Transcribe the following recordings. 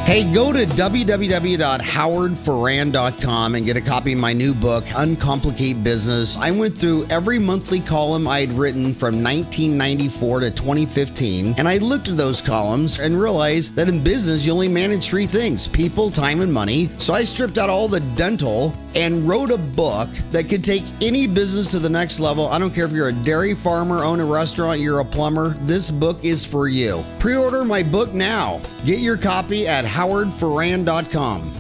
Hey, go to www.howardferran.com and get a copy of my new book, Uncomplicate Business. I went through every monthly column I had written from 1994 to 2015, and I looked at those columns and realized that in business, you only manage three things: people, time, and money. So I stripped out all the dental and wrote a book that could take any business to the next level. I don't care if you're a dairy farmer, own a restaurant, you're a plumber, this book is for you. Pre-order my book now. Get your copy at howardferran.com.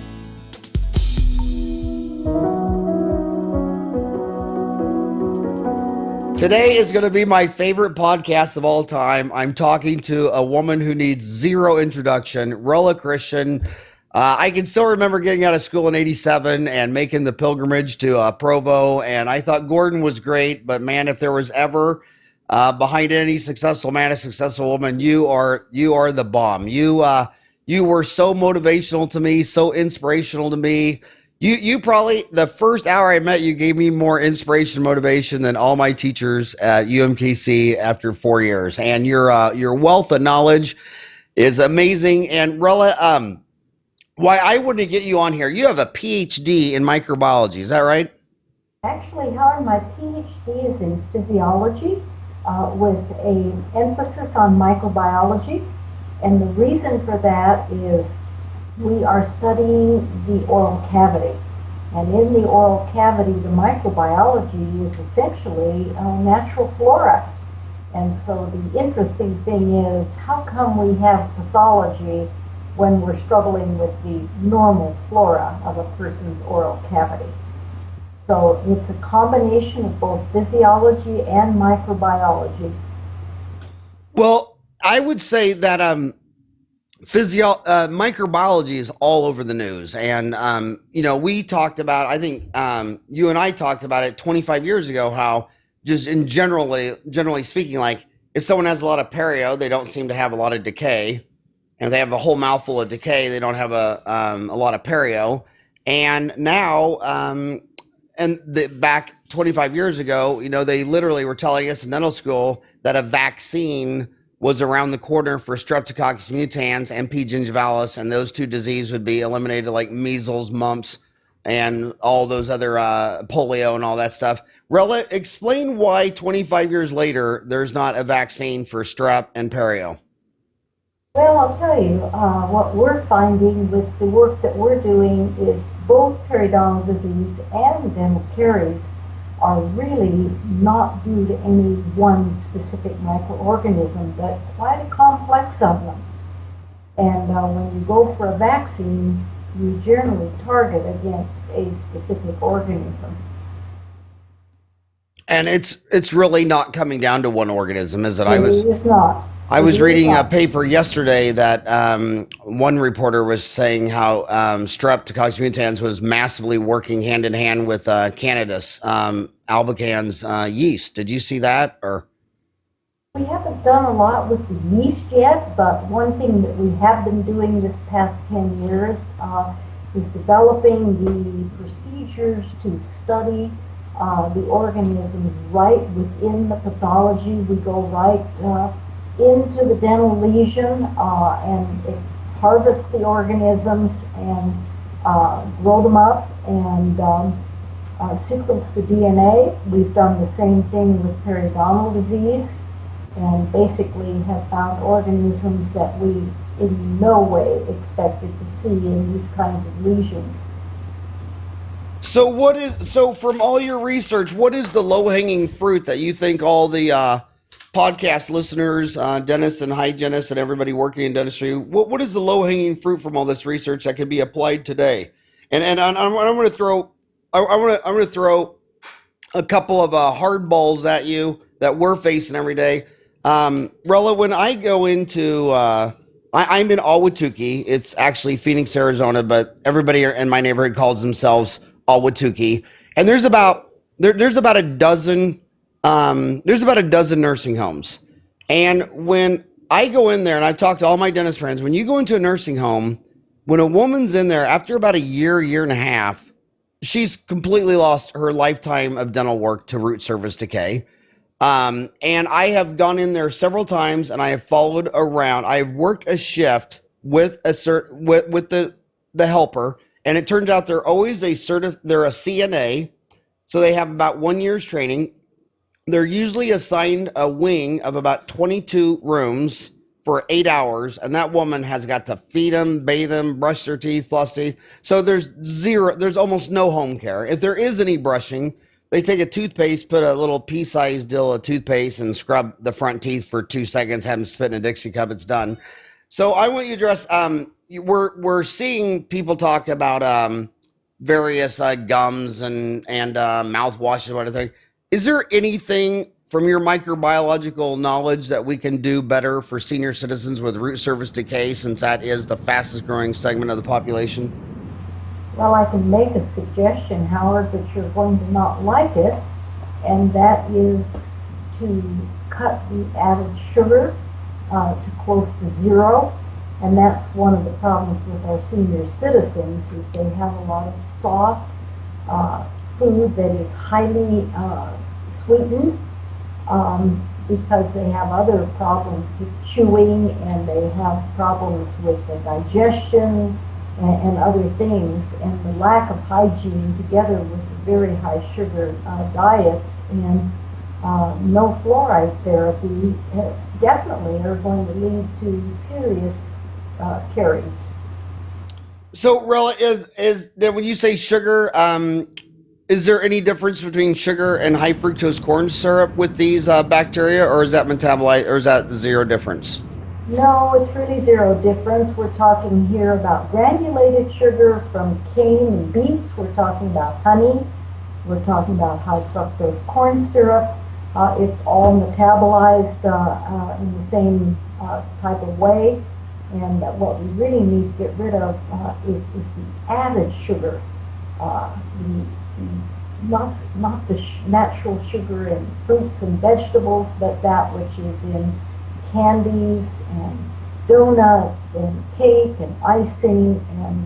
Today is going to be my favorite podcast of all time. I'm talking to a woman who needs zero introduction, Rella Christensen. I can still remember getting out of school in '87 and making the pilgrimage to Provo, and I thought Gordon was great, but man, if there was ever behind any successful man, a successful woman, you are the bomb. You were so motivational to me, so inspirational to me. You probably, the first hour I met you, gave me more inspiration, motivation than all my teachers at UMKC after 4 years. And your wealth of knowledge is amazing. And Rella, why I wouldn't get you on here? You have a PhD in microbiology, is that right? Actually, Howard, my PhD is in physiology with an emphasis on microbiology. And the reason for that is we are studying the oral cavity. And in the oral cavity, the microbiology is essentially natural flora. And so the interesting thing is, how come we have pathology when we're struggling with the normal flora of a person's oral cavity? So it's a combination of both physiology and microbiology. Well, I would say that microbiology is all over the news. And, we talked about, I think you and I talked about it 25 years ago, how just in generally speaking, like if someone has a lot of perio, they don't seem to have a lot of decay. And if they have a whole mouthful of decay, they don't have a lot of perio. And now, back 25 years ago, they literally were telling us in dental school that a vaccine was around the corner for Streptococcus mutans and P. gingivalis, and those two diseases would be eliminated, like measles, mumps, and all those other polio and all that stuff. Rella, explain why 25 years later there's not a vaccine for strep and perio. Well, I'll tell you, what we're finding with the work that we're doing is both periodontal disease and dental caries are really not due to any one specific microorganism, but quite a complex of them. And when you go for a vaccine, you generally target against a specific organism. And it's really not coming down to one organism, is it? It is not. I was reading a paper yesterday that one reporter was saying how Streptococcus mutans was massively working hand in hand with Candidus albicans yeast. Did you see that? Or we haven't done a lot with the yeast yet, but one thing that we have been doing this past 10 years is developing the procedures to study the organisms right within the pathology. We go right into the dental lesion and it harvests the organisms and grow them up and sequence the DNA. We've done the same thing with periodontal disease and basically have found organisms that we in no way expected to see in these kinds of lesions. So from all your research, what is the low-hanging fruit that you think all the podcast listeners, dentists and hygienists and everybody working in dentistry, what is the low-hanging fruit from all this research that can be applied today? And I'm going to throw a couple of hard balls at you that we're facing every day. Rella, when I go into I'm in Ahwatukee. It's actually Phoenix, Arizona, but everybody in my neighborhood calls themselves Ahwatukee. And there's about a dozen nursing homes. And when I go in there, and I've talked to all my dentist friends, when you go into a nursing home, when a woman's in there, after about a year and a half, she's completely lost her lifetime of dental work to root surface decay. And I have gone in there several times and I have followed around. I have worked a shift with with the helper, and it turns out they're always they're a CNA, so they have about 1 year's training. They're usually assigned a wing of about 22 rooms for 8 hours, and that woman has got to feed them, bathe them, brush their teeth, floss teeth. So there's almost no home care. If there is any brushing, they take a toothpaste, put a little pea-sized dill of toothpaste, and scrub the front teeth for 2 seconds, have them spit in a Dixie cup, it's done. So I want you to address, we're seeing people talk about various gums and mouthwashes and everything. Is there anything from your microbiological knowledge that we can do better for senior citizens with root surface decay, since that is the fastest growing segment of the population? Well, I can make a suggestion, Howard, but you're going to not like it, and that is to cut the added sugar to close to zero. And that's one of the problems with our senior citizens, is they have a lot of soft food that is highly sweetened, because they have other problems with chewing, and they have problems with the digestion and other things, and the lack of hygiene together with the very high sugar diets and no fluoride therapy definitely are going to lead to serious caries. So, Rella, is that when you say sugar, is there any difference between sugar and high fructose corn syrup with these bacteria, or is that metabolite, or is that zero difference? No, it's really zero difference. We're talking here about granulated sugar from cane and beets. We're talking about honey. We're talking about high fructose corn syrup. It's all metabolized in the same type of way. And what we really need to get rid of is the added sugar, not the natural sugar in fruits and vegetables, but that which is in candies and donuts and cake and icing and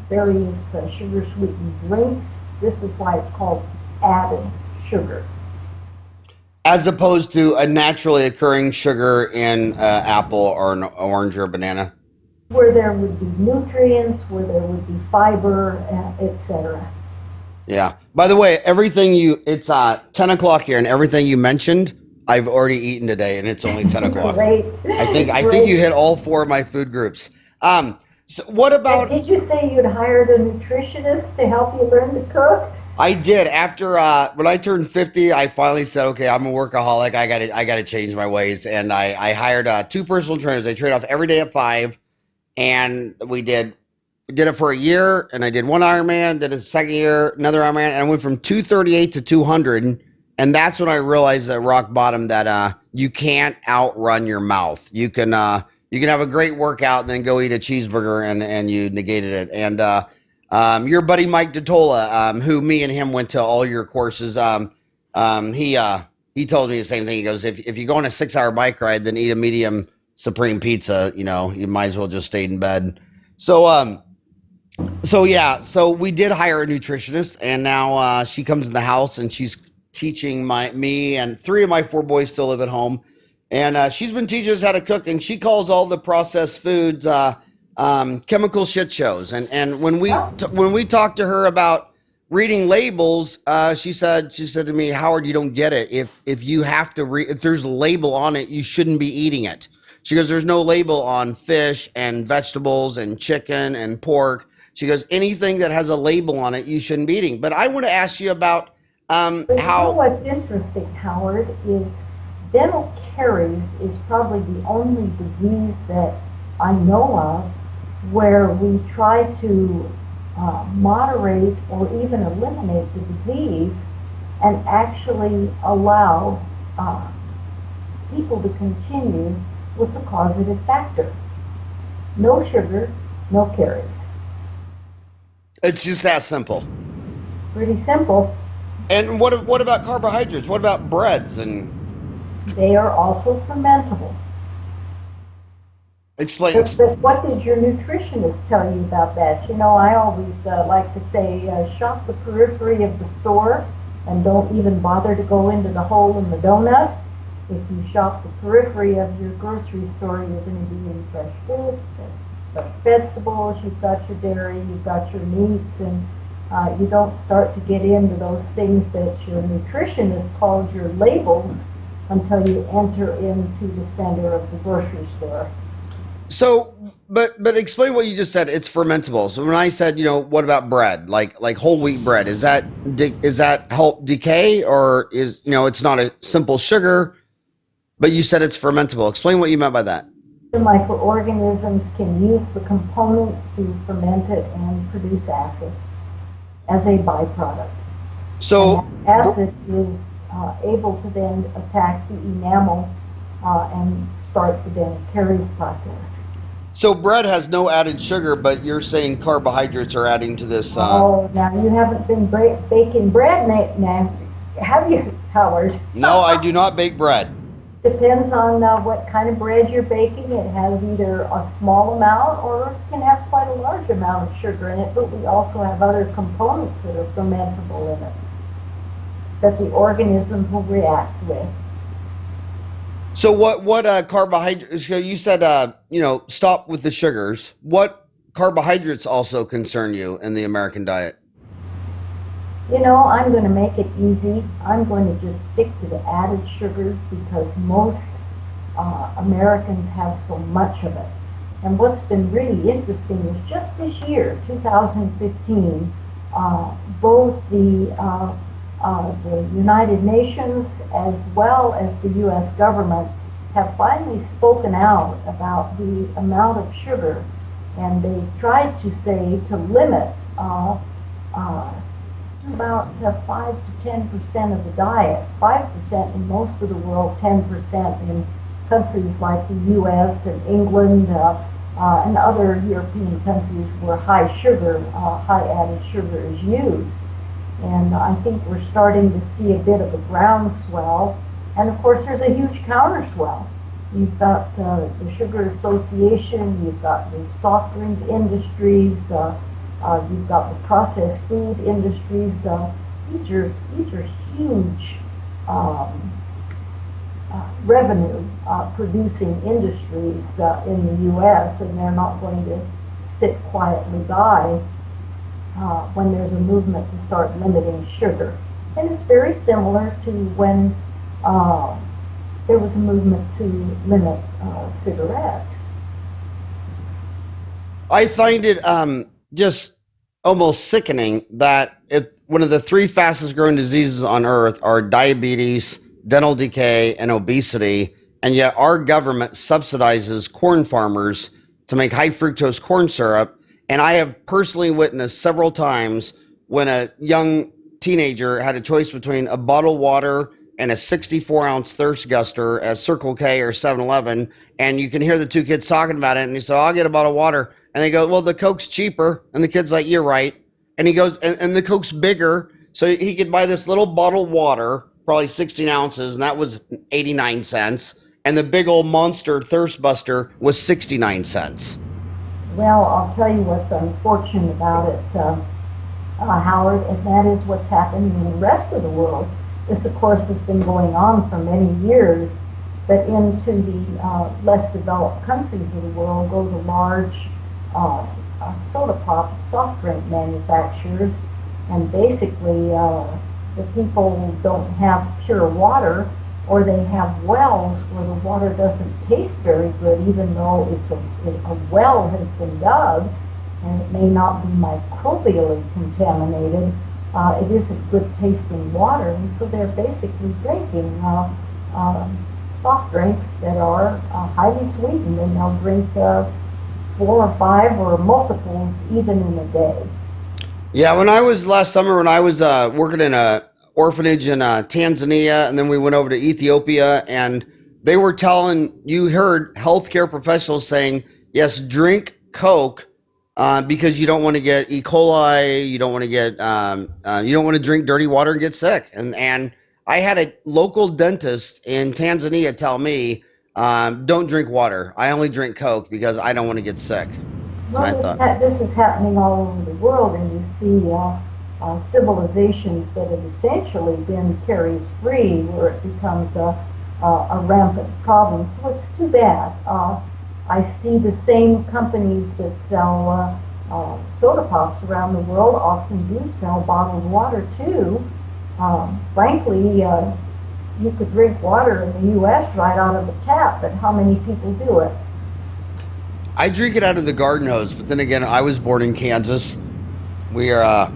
various sugar sweetened drinks. This is why it's called added sugar. As opposed to a naturally occurring sugar in apple or an orange or a banana? Where there would be nutrients, where there would be fiber, etc. Yeah. By the way, it's 10 o'clock here, and everything you mentioned, I've already eaten today, and it's only 10 o'clock. Great. I think you hit all 4 of my food groups. So what about... Did you say you'd hired a nutritionist to help you learn to cook? I did. After when I turned 50, I finally said, okay, I'm a workaholic. I gotta change my ways. And I hired 2 personal trainers. They trade off every day at 5. And we did it for a year, and I did 1 Ironman, did a second year, another Ironman, and I went from 238 to 200. And that's when I realized at rock bottom that you can't outrun your mouth. You can have a great workout and then go eat a cheeseburger and you negated it. And your buddy Mike DeTola, who me and him went to all your courses, he told me the same thing. He goes, if you go on a 6-hour bike ride, then eat a medium supreme pizza, you might as well just stay in bed. So we did hire a nutritionist, and now she comes in the house and she's teaching me and 3 of my 4 boys still live at home. And she's been teaching us how to cook, and she calls all the processed foods chemical shit shows. And when we talked to her about reading labels, she said to me, Howard, you don't get it. If you have to if there's a label on it, you shouldn't be eating it. She goes, there's no label on fish and vegetables and chicken and pork. She goes, anything that has a label on it, you shouldn't be eating. But I want to ask you about but you know what's interesting, Howard, is dental caries is probably the only disease that I know of where we try to moderate or even eliminate the disease and actually allow people to continue with the causative factor. No sugar, no caries. It's just that simple. Pretty simple. And what about carbohydrates? What about breads? And they are also fermentable. Explain. But what did your nutritionist tell you about that? I always like to say, shop the periphery of the store and don't even bother to go into the hole in the donut, If you shop the periphery of your grocery store, you're going to be in fresh food, fresh vegetables, you've got your dairy, you've got your meats, and you don't start to get into those things that your nutritionist calls your labels until you enter into the center of the grocery store. So, but explain what you just said. It's fermentable. So when I said, what about bread, like whole wheat bread? Is that help decay, or it's not a simple sugar? But you said it's fermentable. Explain what you meant by that. The microorganisms can use the components to ferment it and produce acid as a byproduct. So and that acid is able to then attack the enamel and start the dental caries process. So bread has no added sugar, but you're saying carbohydrates are adding to this. Oh, now you haven't been baking bread now, have you, Howard? No, I do not bake bread. Depends on what kind of bread you're baking. It has either a small amount or it can have quite a large amount of sugar in it, but we also have other components that are fermentable in it that the organism will react with. So what carbohydrates? You said stop with the sugars. What carbohydrates also concern you in the American diet? I'm going to make it easy. I'm going to just stick to the added sugars because most Americans have so much of it. And what's been really interesting is just this year, 2015, both the United Nations as well as the U.S. government have finally spoken out about the amount of sugar, and they tried to say to limit about 5 to 10% of the diet, 5% in most of the world, 10% in countries like the U.S. and England and other European countries where high added sugar is used. And I think we're starting to see a bit of a groundswell. And of course, there's a huge counterswell. You've got the Sugar Association, you've got the soft drink industries, you've got the processed food industries. These are huge revenue producing industries in the U.S., and they're not going to sit quietly by when there's a movement to start limiting sugar. And it's very similar to when there was a movement to limit cigarettes. I find it just almost sickening that if one of the three fastest growing diseases on earth are diabetes, dental decay, and obesity, and yet our government subsidizes corn farmers to make high fructose corn syrup. And I have personally witnessed several times when a young teenager had a choice between a bottled water and a 64-ounce thirst guster at Circle K or 7-Eleven, and you can hear the two kids talking about it, and he said, I'll get a bottle of water. And they go, well, the Coke's cheaper. And the kid's like, you're right. And he goes, and the Coke's bigger, so he could buy this little bottled water, probably 16 ounces, and that was 89 cents. And the big old monster thirst buster was 69 cents. Well, I'll tell you what's unfortunate about it, Howard, and that is what's happening in the rest of the world. This, of course, has been going on for many years, but into the less developed countries of the world go the large soda pop soft drink manufacturers, and basically the people don't have pure water, or they have wells where the water doesn't taste very good, even though a well has been dug, and it may not be microbially contaminated. It isn't good tasting water, and so they're basically drinking soft drinks that are highly sweetened, and they'll drink 4 or 5 or multiples even in a day. Yeah, last summer when I was working in a orphanage in Tanzania, and then we went over to Ethiopia, and they were you heard healthcare professionals saying, yes, drink Coke because you don't want to get E. coli, you don't want to drink dirty water and get sick. And I had a local dentist in Tanzania tell me, don't drink water. I only drink Coke because I don't want to get sick. Well, this is happening all over the world, and you see civilizations that have essentially been caries free, where it becomes a rampant problem. So it's too bad. I see the same companies that sell soda pops around the world often do sell bottled water too. Frankly, you could drink water in the U.S. right out of the tap, but how many people do it? I drink it out of the garden hose, but then again, I was born in Kansas. We are,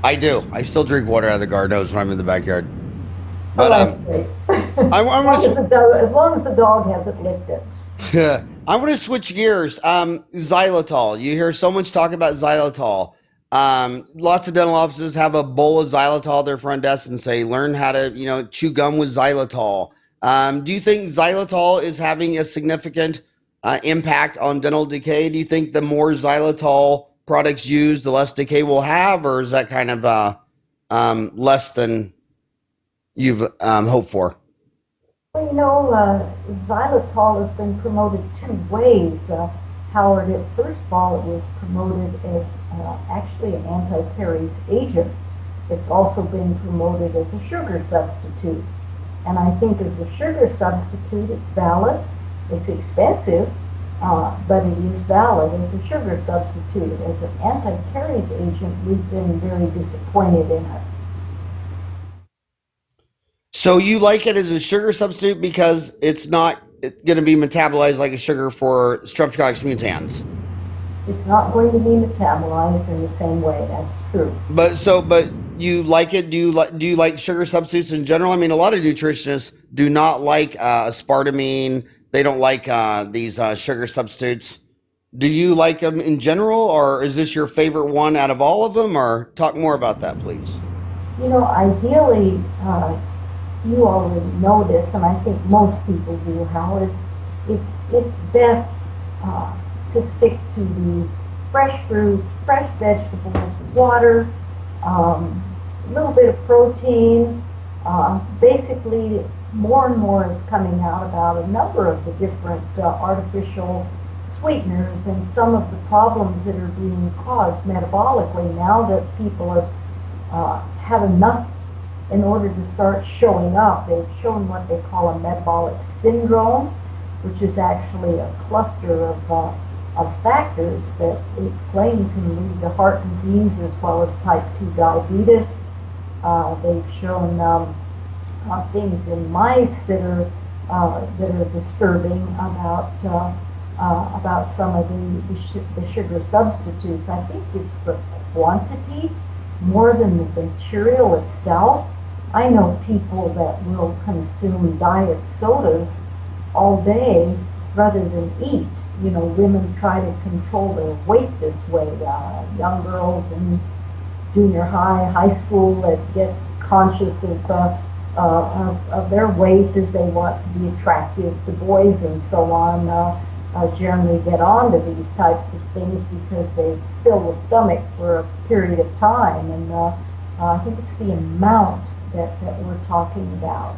I do. I still drink water out of the garden hose when I'm in the backyard. Oh, But that's great. I'm gonna As long as the dog hasn't licked it. I'm going to switch gears. Xylitol. You hear so much talk about xylitol. Lots of dental offices have a bowl of xylitol at their front desk and say, learn how to, chew gum with xylitol. Do you think xylitol is having a significant impact on dental decay? Do you think the more xylitol products used, the less decay we'll have, or is that kind of less than you've hoped for? Well, xylitol has been promoted two ways. Howard, first of all, it was promoted as actually an anti-caries agent. It's also been promoted as a sugar substitute. And I think as a sugar substitute, it's valid. It's expensive, but it is valid as a sugar substitute. As an anti-caries agent, we've been very disappointed in it. So you like it as a sugar substitute because it's not going to be metabolized like a sugar for Streptococcus mutans. It's not going to be metabolized in the same way. That's true. But you like it? Do you like sugar substitutes in general? I mean, a lot of nutritionists do not like aspartame. They don't like these sugar substitutes. Do you like them in general, or is this your favorite one out of all of them? Or talk more about that, please. Ideally, you already know this, and I think most people do, Howard. It's best to stick to the fresh fruits, fresh vegetables, water, a little bit of protein. Basically, more and more is coming out about a number of the different artificial sweeteners and some of the problems that are being caused metabolically now that people have had enough in order to start showing up. They've shown what they call a metabolic syndrome, which is actually a cluster of factors that it's claimed can lead to heart disease as well as type 2 diabetes. They've shown things in mice that are disturbing about some of the sugar substitutes. I think it's the quantity more than the material itself. I know people that will consume diet sodas all day rather than eat. Women try to control their weight this way. Young girls in junior high school that get conscious of their weight as they want to be attractive to boys and so on, generally get onto these types of things because they fill the stomach for a period of time. And I think it's the amount that we're talking about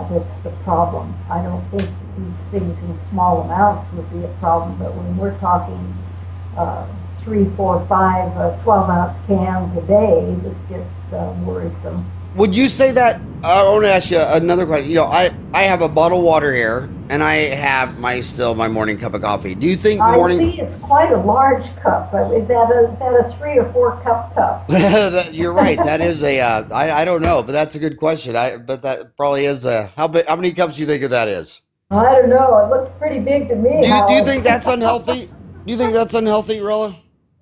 that's the problem. I don't think these things in small amounts would be a problem, but when we're talking 3, 4, 5, 12-ounce cans a day, this gets worrisome. Would you say that? I want to ask you another question. I have a bottle of water here, and I have my morning cup of coffee. Do you think morning? I see it's quite a large cup. Is that a 3 or 4 cup? You're right. That is I don't know, but that's a good question. But that probably is a how many cups do you think that is? I don't know. It looks pretty big to me. Do you think that's unhealthy? Do you think that's unhealthy, Rella?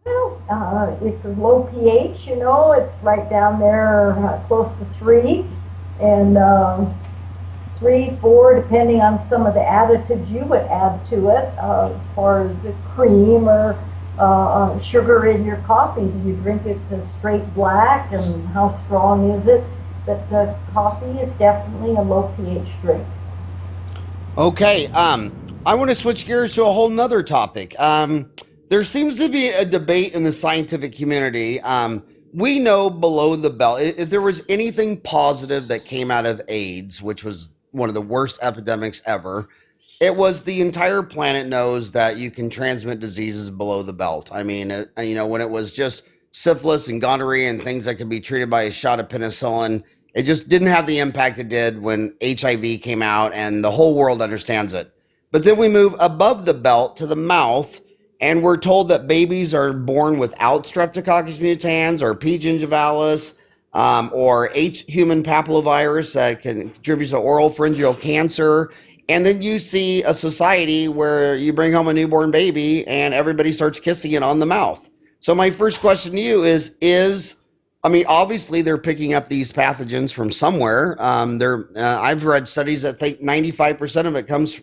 Well, it's a low pH, it's right down there close to 3, and 3, 4, depending on some of the additives you would add to it, as far as the cream or sugar in your coffee. Do you drink it straight black, and how strong is it? But the coffee is definitely a low pH drink. Okay, I want to switch gears to a whole nother topic. There seems to be a debate in the scientific community. We know below the belt, if there was anything positive that came out of AIDS, which was one of the worst epidemics ever, it was the entire planet knows that you can transmit diseases below the belt. I mean, when it was just syphilis and gonorrhea and things that could be treated by a shot of penicillin, It just didn't have the impact it did when HIV came out and the whole world understands it. But then we move above the belt to the mouth, and we're told that babies are born without Streptococcus mutans or P. gingivalis, or H. human papillovirus that can contribute to oral pharyngeal cancer. And then you see a society where you bring home a newborn baby and everybody starts kissing it on the mouth. So my first question to you is I mean, obviously they're picking up these pathogens from somewhere. I've read studies that think 95% of it comes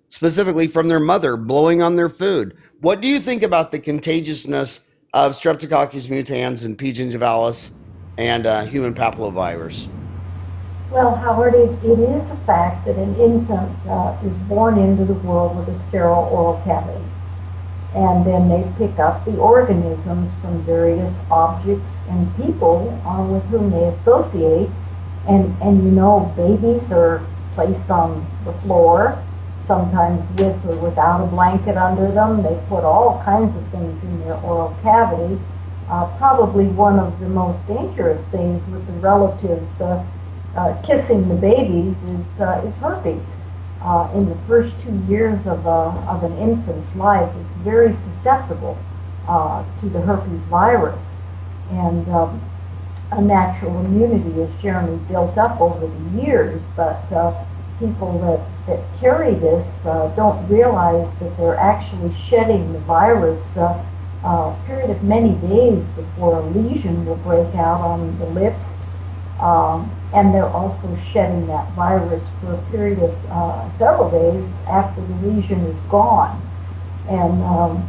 specifically from their mother blowing on their food. What do you think about the contagiousness of Streptococcus mutans and P. gingivalis and human papillovirus? Well, Howard, it is a fact that an infant is born into the world with a sterile oral cavity. And then they pick up the organisms from various objects and people with whom they associate. And you know, babies are placed on the floor, sometimes with or without a blanket under them. They put all kinds of things in their oral cavity. Probably one of the most dangerous things with the relatives kissing the babies is herpes. In the first 2 years of an infant's life, it's very susceptible to the herpes virus. And a natural immunity is generally built up over the years, but people that carry this don't realize that they're actually shedding the virus a period of many days before a lesion will break out on the lips. And they're also shedding that virus for a period of several days after the lesion is gone. And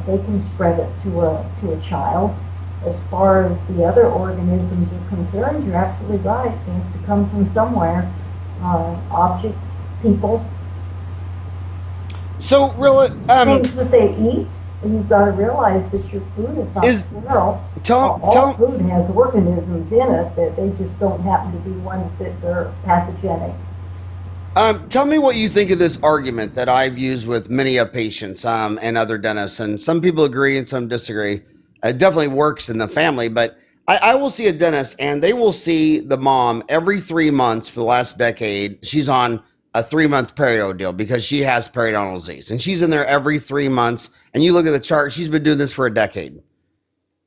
they can spread it to a child. As far as the other organisms are concerned, you're absolutely right. They have to come from somewhere. Objects, people. So, Rilla, things that they eat. And you've got to realize that your food is not sterile. All food has organisms in it, that they just don't happen to be ones that are pathogenic. Tell me what you think of this argument that I've used with many of patients and other dentists, and some people agree and some disagree. It definitely works in the family, but I will see a dentist and they will see the mom every 3 months for the last decade. She's on a 3-month perio deal because she has periodontal disease, and she's in there every 3 months. And you look at the chart, she's been doing this for a decade.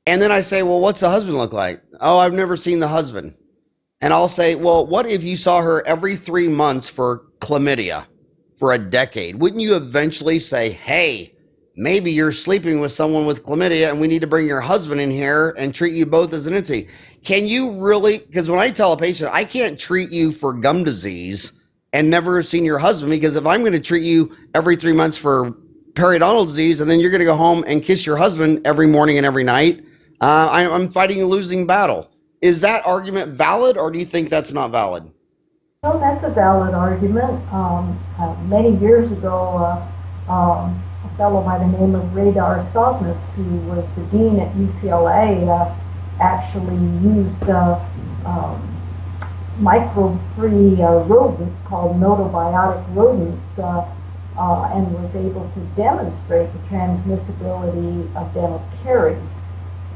And then I say, well, what's the husband look like? Oh, I've never seen the husband. And I'll say, well, what if you saw her every 3 months for chlamydia for a decade? Wouldn't you eventually say, hey, maybe you're sleeping with someone with chlamydia and we need to bring your husband in here and treat you both as an entity? Can you really, because when I tell a patient, I can't treat you for gum disease and never have seen your husband, because if I'm going to treat you every 3 months for periodontal disease and then you're going to go home and kiss your husband every morning and every night, I'm fighting a losing battle. Is that argument valid, or do you think that's not valid? Well, that's a valid argument. Many years ago, a fellow by the name of Radar Sovness, who was the dean at UCLA, actually used microbe-free rodents called notobiotic rodents and was able to demonstrate the transmissibility of dental caries.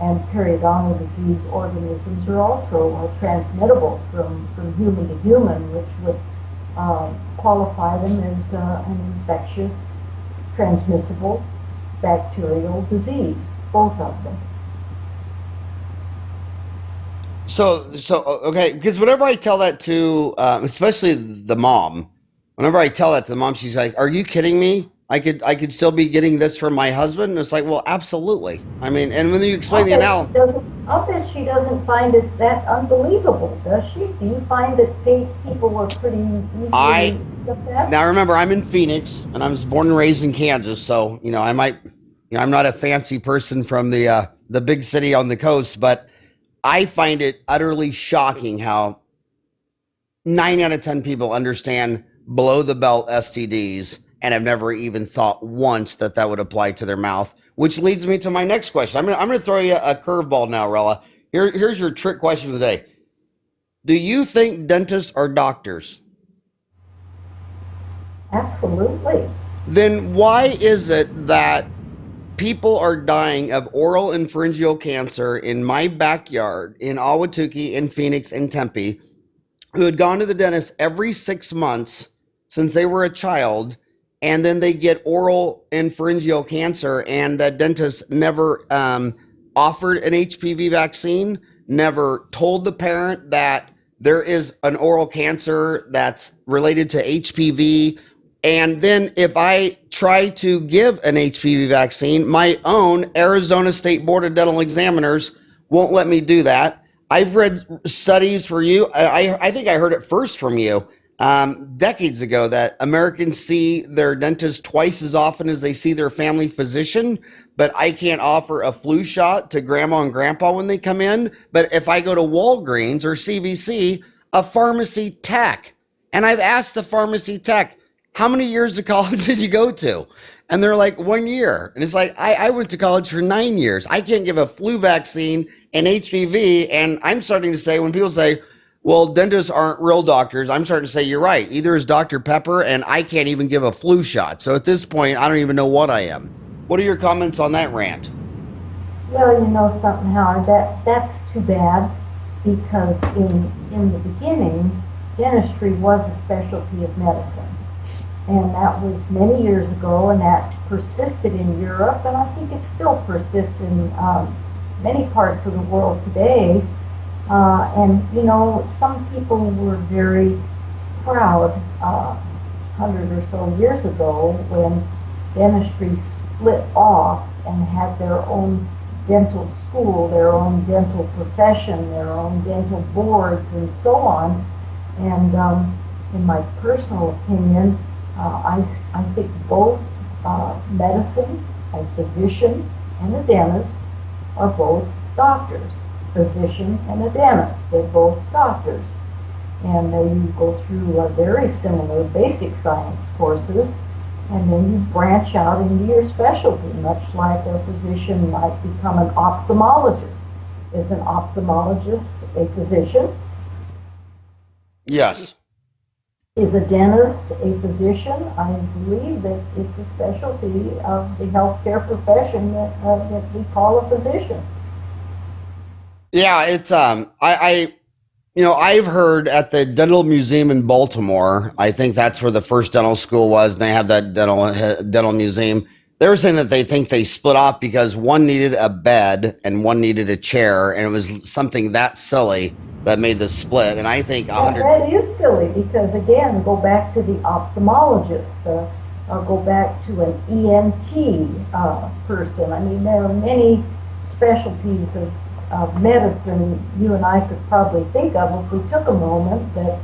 And periodontal disease organisms are also transmittable from human to human, which would qualify them as an infectious, transmissible bacterial disease, both of them. So okay, because whenever I tell that to, especially the mom, whenever I tell that to the mom, she's like, "Are you kidding me? I could still be getting this from my husband?" And it's like, well, absolutely. I mean, and when you explain the analogy, I'll bet she doesn't find it that unbelievable, does she? Do you find that people were pretty easily accept? Now remember, I'm in Phoenix, and I was born and raised in Kansas, so I'm not a fancy person from the big city on the coast, but I find it utterly shocking how 9 out of 10 people understand below the belt STDs and have never even thought once that would apply to their mouth, which leads me to my next question. I'm going to throw you a curveball now, Rella. Here's your trick question of the day. Do you think dentists are doctors? Absolutely. Then why is it that people are dying of oral and pharyngeal cancer in my backyard, in Ahwatukee, in Phoenix, in Tempe, who had gone to the dentist every 6 months since they were a child, and then they get oral and pharyngeal cancer, and that dentist never offered an HPV vaccine, never told the parent that there is an oral cancer that's related to HPV. And then if I try to give an HPV vaccine, my own Arizona State Board of Dental Examiners won't let me do that. I've read studies for you. I think I heard it first from you decades ago that Americans see their dentist twice as often as they see their family physician. But I can't offer a flu shot to grandma and grandpa when they come in. But if I go to Walgreens or CVC, a pharmacy tech, and I've asked the pharmacy tech, how many years of college did you go to? And they're like, 1 year. And it's like, I went to college for 9 years. I can't give a flu vaccine and HPV. And I'm starting to say, when people say, well, dentists aren't real doctors, I'm starting to say, you're right. Either is Dr. Pepper, and I can't even give a flu shot. So at this point, I don't even know what I am. What are your comments on that rant? Well, you know something, Howard, that's too bad, because in the beginning, dentistry was a specialty of medicine. And that was many years ago, and that persisted in Europe, and I think it still persists in many parts of the world today. And, you know, some people were very proud 100 or so years ago when dentistry split off and had their own dental school, their own dental profession, their own dental boards, and so on. And in my personal opinion, I think both medicine, a physician and a dentist, are both doctors. Physician and a dentist, they're both doctors. And you go through very similar basic science courses, and then you branch out into your specialty, much like a physician might become an ophthalmologist. Is an ophthalmologist a physician? Yes. Is a dentist a physician? I believe that it's a specialty of the healthcare profession that we call a physician. Yeah, it's I've heard at the Dental Museum in Baltimore, I think that's where the first dental school was, and they have that dental museum. They were saying that they think they split off because one needed a bed and one needed a chair, and it was something that silly that made the split. And I think 100. That is silly, because again, go back to the ophthalmologist, go back to an ENT person. I mean, there are many specialties of medicine you and I could probably think of if we took a moment, that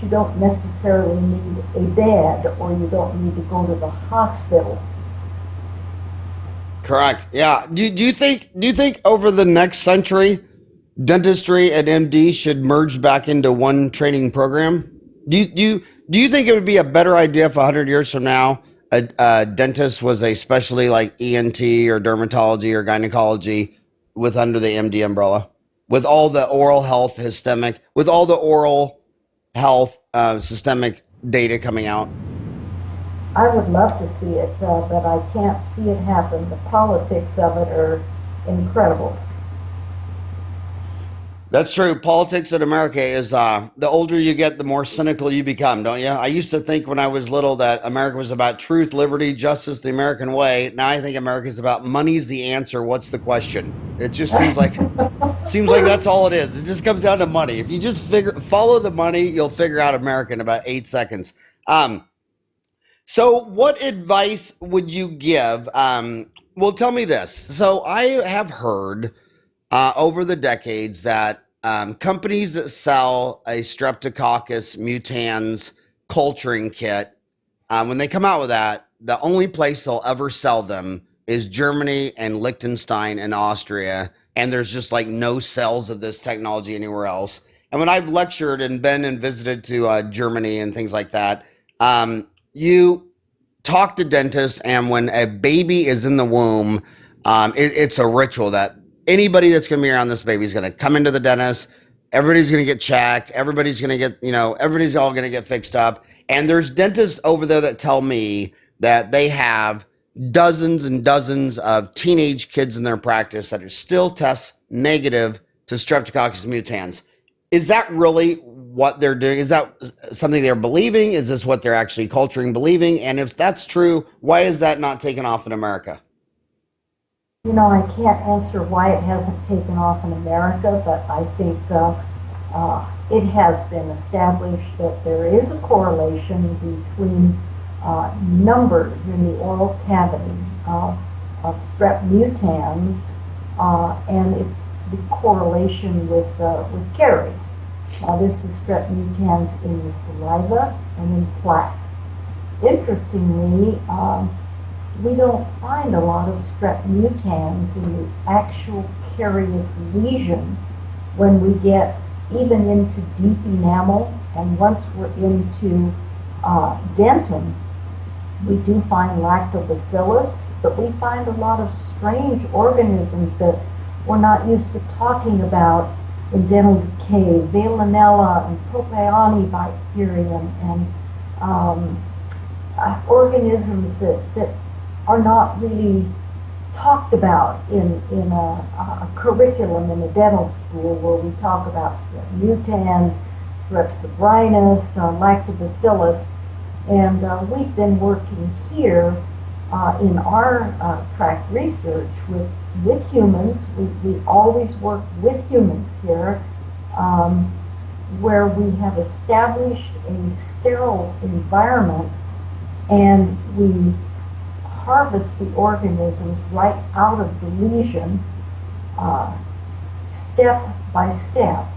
you don't necessarily need a bed, or you don't need to go to the hospital. Correct. Yeah. Do you think over the next century, dentistry and MD should merge back into one training program? Do you think it would be a better idea if 100 years from now a dentist was a specialty like ENT or dermatology or gynecology with under the MD umbrella, with all the oral health with all the oral health systemic data coming out? I would love to see it, but I can't see it happen. The politics of it are incredible. That's true. Politics in America is the older you get, the more cynical you become, don't you? I used to think when I was little that America was about truth, liberty, justice, the American way. Now I think America is about money's the answer. What's the question? It just seems like that's all it is. It just comes down to money. If you just follow the money, you'll figure out America in about 8 seconds. So what advice would you give? Well, tell me this. So I have heard over the decades that companies that sell a Streptococcus mutans culturing kit, when they come out with that, the only place they'll ever sell them is Germany and Liechtenstein and Austria. And there's just like no sales of this technology anywhere else. And when I've lectured and been and visited to Germany and things like that, you talk to dentists, and when a baby is in the womb, it's a ritual that anybody that's going to be around this baby is going to come into the dentist. Everybody's going to get checked. Everybody's going to get, everybody's all going to get fixed up. And there's dentists over there that tell me that they have dozens and dozens of teenage kids in their practice that are still test negative to Streptococcus mutans. Is that really what they're doing? Is that something they're believing? Is this what they're actually culturing, believing? And if that's true, why is that not taken off in America? You know, I can't answer why it hasn't taken off in America, but I think it has been established that there is a correlation between numbers in the oral cavity of strep mutans and its the correlation with caries. This is strep mutans in the saliva and in plaque. Interestingly, we don't find a lot of strep mutans in the actual carious lesion when we get even into deep enamel, and once we're into dentin, we do find lactobacillus, but we find a lot of strange organisms that we're not used to talking about in dental decay, Veillonella and Propionibacterium, and organisms that are not really talked about in a curriculum in a dental school, where we talk about strep mutans, strep sabrinus, lactobacillus, and we've been working here in our TRAC research with humans. We always work with humans here, where we have established a sterile environment, and we harvest the organisms right out of the lesion, step by step,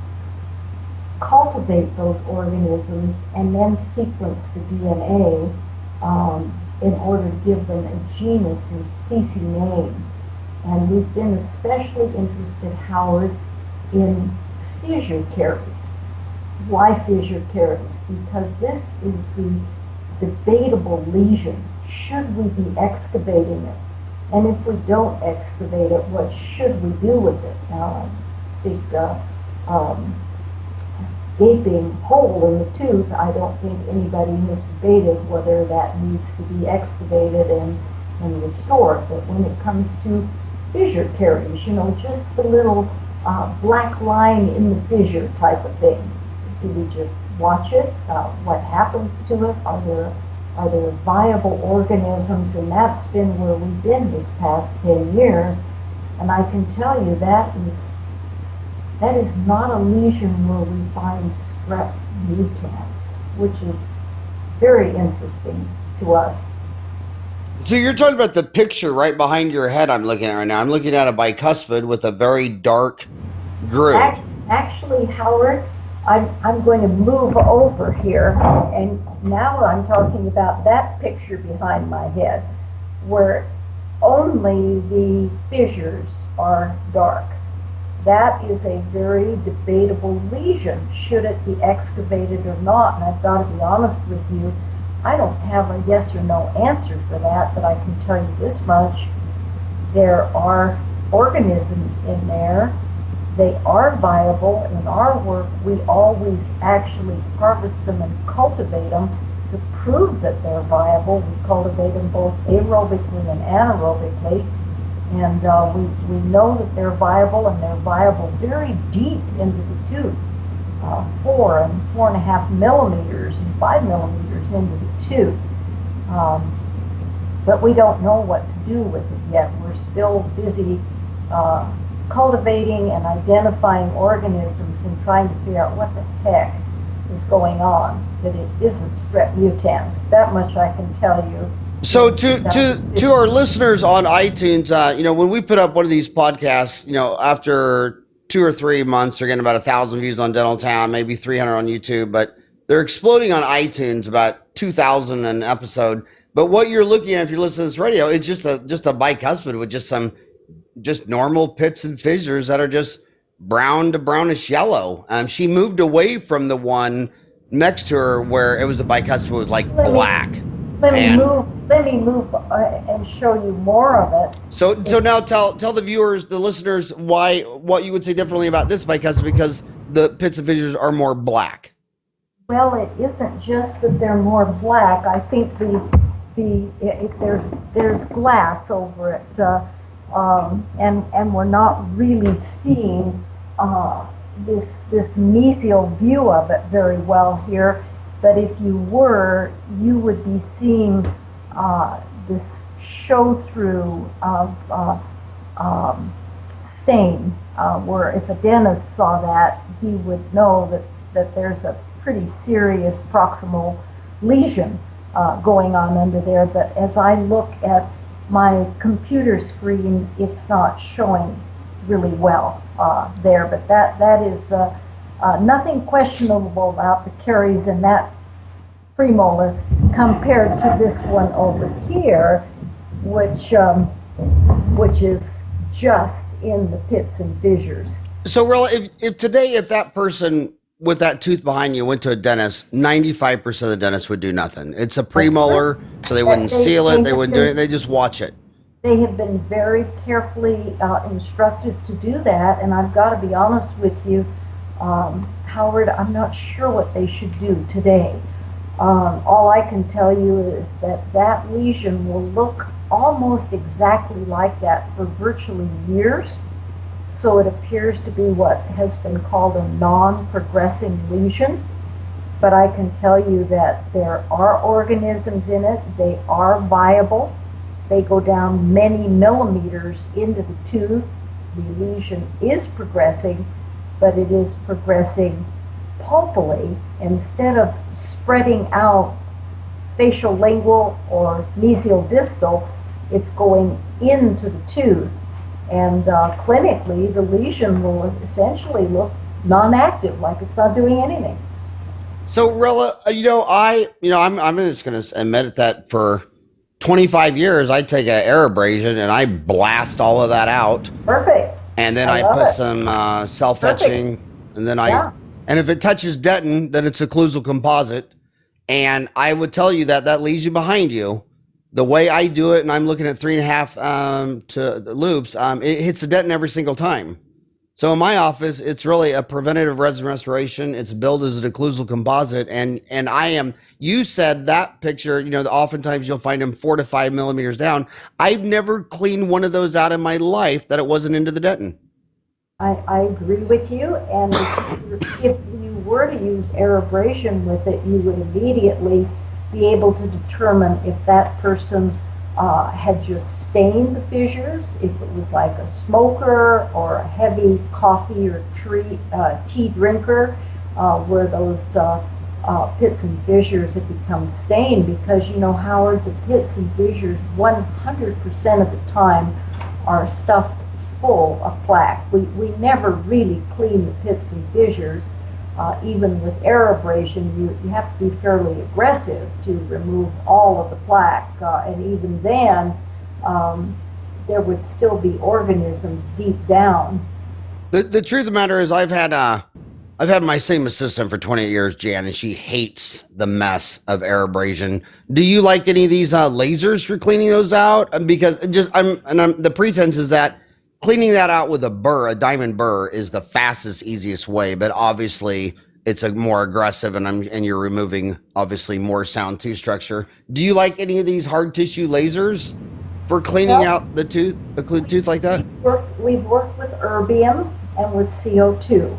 cultivate those organisms, and then sequence the DNA in order to give them a genus and species name. And we've been especially interested, Howard, in fissure caries. Why fissure caries? Because this is the debatable lesion. Should we be excavating it? And if we don't excavate it, what should we do with it? Big gaping hole in the tooth, I don't think anybody has debated whether that needs to be excavated and restored. But when it comes to fissure caries, you know, just the little black line in the fissure type of thing, do we just watch it? What happens to it? Are there viable organisms? And that's been where we've been this past 10 years. And I can tell you that is not a lesion where we find strep mutans, which is very interesting to us. So you're talking about the picture right behind your head I'm looking at right now. I'm looking at a bicuspid with a very dark groove. Actually, Howard, I'm going to move over here, and now I'm talking about that picture behind my head, where only the fissures are dark. That is a very debatable lesion. Should it be excavated or not? And I've got to be honest with you, I don't have a yes or no answer for that, but I can tell you this much. There are organisms in there. They are viable. In our work, we always actually harvest them and cultivate them to prove that they're viable. We cultivate them both aerobically and anaerobically. And we know that they're viable, and they're viable very deep into the tooth, 4 and 4.5 millimeters and 5 millimeters into the tooth. But we don't know what to do with it yet. We're still busy cultivating and identifying organisms and trying to figure out what the heck is going on, that it isn't strep mutans. That much I can tell you. So to our listeners on iTunes, when we put up one of these podcasts, after 2 or 3 months, they're getting about 1,000 views on Dentaltown, maybe 300 on YouTube, but they're exploding on iTunes, about 2,000 an episode. But what you're looking at if you're listening to this radio, it's just a bicuspid with just normal pits and fissures that are just brown to brownish yellow. She moved away from the one next to her where it was a bicuspid with black. Let me move and show you more of it. So now tell the viewers, the listeners, what you would say differently about this bicuspid, because the pits and fissures are more black. Well, it isn't just that they're more black. I think there's glass over it, and we're not really seeing this mesial view of it very well here, but if you were, you would be seeing this show through of stain, where if a dentist saw that, he would know that there's a pretty serious proximal lesion going on under there. But as I look at my computer screen, it's not showing really well there. But that is nothing questionable about the caries in that premolar compared to this one over here, which is just in the pits and fissures. So, Rella, if today, if that person with that tooth behind you went to a dentist, 95% of the dentists would do nothing. It's a premolar, so they wouldn't seal it, they wouldn't do it, they just watch it. They have been very carefully instructed to do that, and I've got to be honest with you, Howard, I'm not sure what they should do today. All I can tell you is that lesion will look almost exactly like that for virtually years. So it appears to be what has been called a non-progressing lesion. But I can tell you that there are organisms in it. They are viable. They go down many millimeters into the tooth. The lesion is progressing, but it is progressing pulpily instead of spreading out facial lingual or mesial distal. It's going into the tooth, and clinically the lesion will essentially look non-active, like it's not doing anything. So, Rella, I'm just going to admit that for 25 years I take an air abrasion and I blast all of that out. Perfect. And then I put some self-etching, and then and if it touches dentin, then it's occlusal composite. And I would tell you that lesion behind you, the way I do it, and I'm looking at 3.5 to the loops, it hits the dentin every single time. So in my office, it's really a preventative resin restoration. It's billed as an occlusal composite, and you said that picture, oftentimes you'll find them 4 to 5 millimeters down. I've never cleaned one of those out in my life that it wasn't into the dentin. I agree with you, and if you were to use air abrasion with it, you would immediately be able to determine if that person had just stained the fissures, if it was like a smoker or a heavy coffee or tea drinker, where those pits and fissures have become stained. Because, Howard, the pits and fissures 100% of the time are stuffed full of plaque. We never really clean the pits and fissures. Even with air abrasion, you have to be fairly aggressive to remove all of the plaque, and even then, there would still be organisms deep down. The truth of the matter is, I've had my same assistant for 28 years, Jan, and she hates the mess of air abrasion. Do you like any of these lasers for cleaning those out? Because the pretense is that cleaning that out with a burr, a diamond burr, is the fastest, easiest way, but obviously it's a more aggressive, and you're removing obviously more sound tooth structure. Do you like any of these hard tissue lasers for cleaning out the tooth like that? We've worked with erbium and with CO2,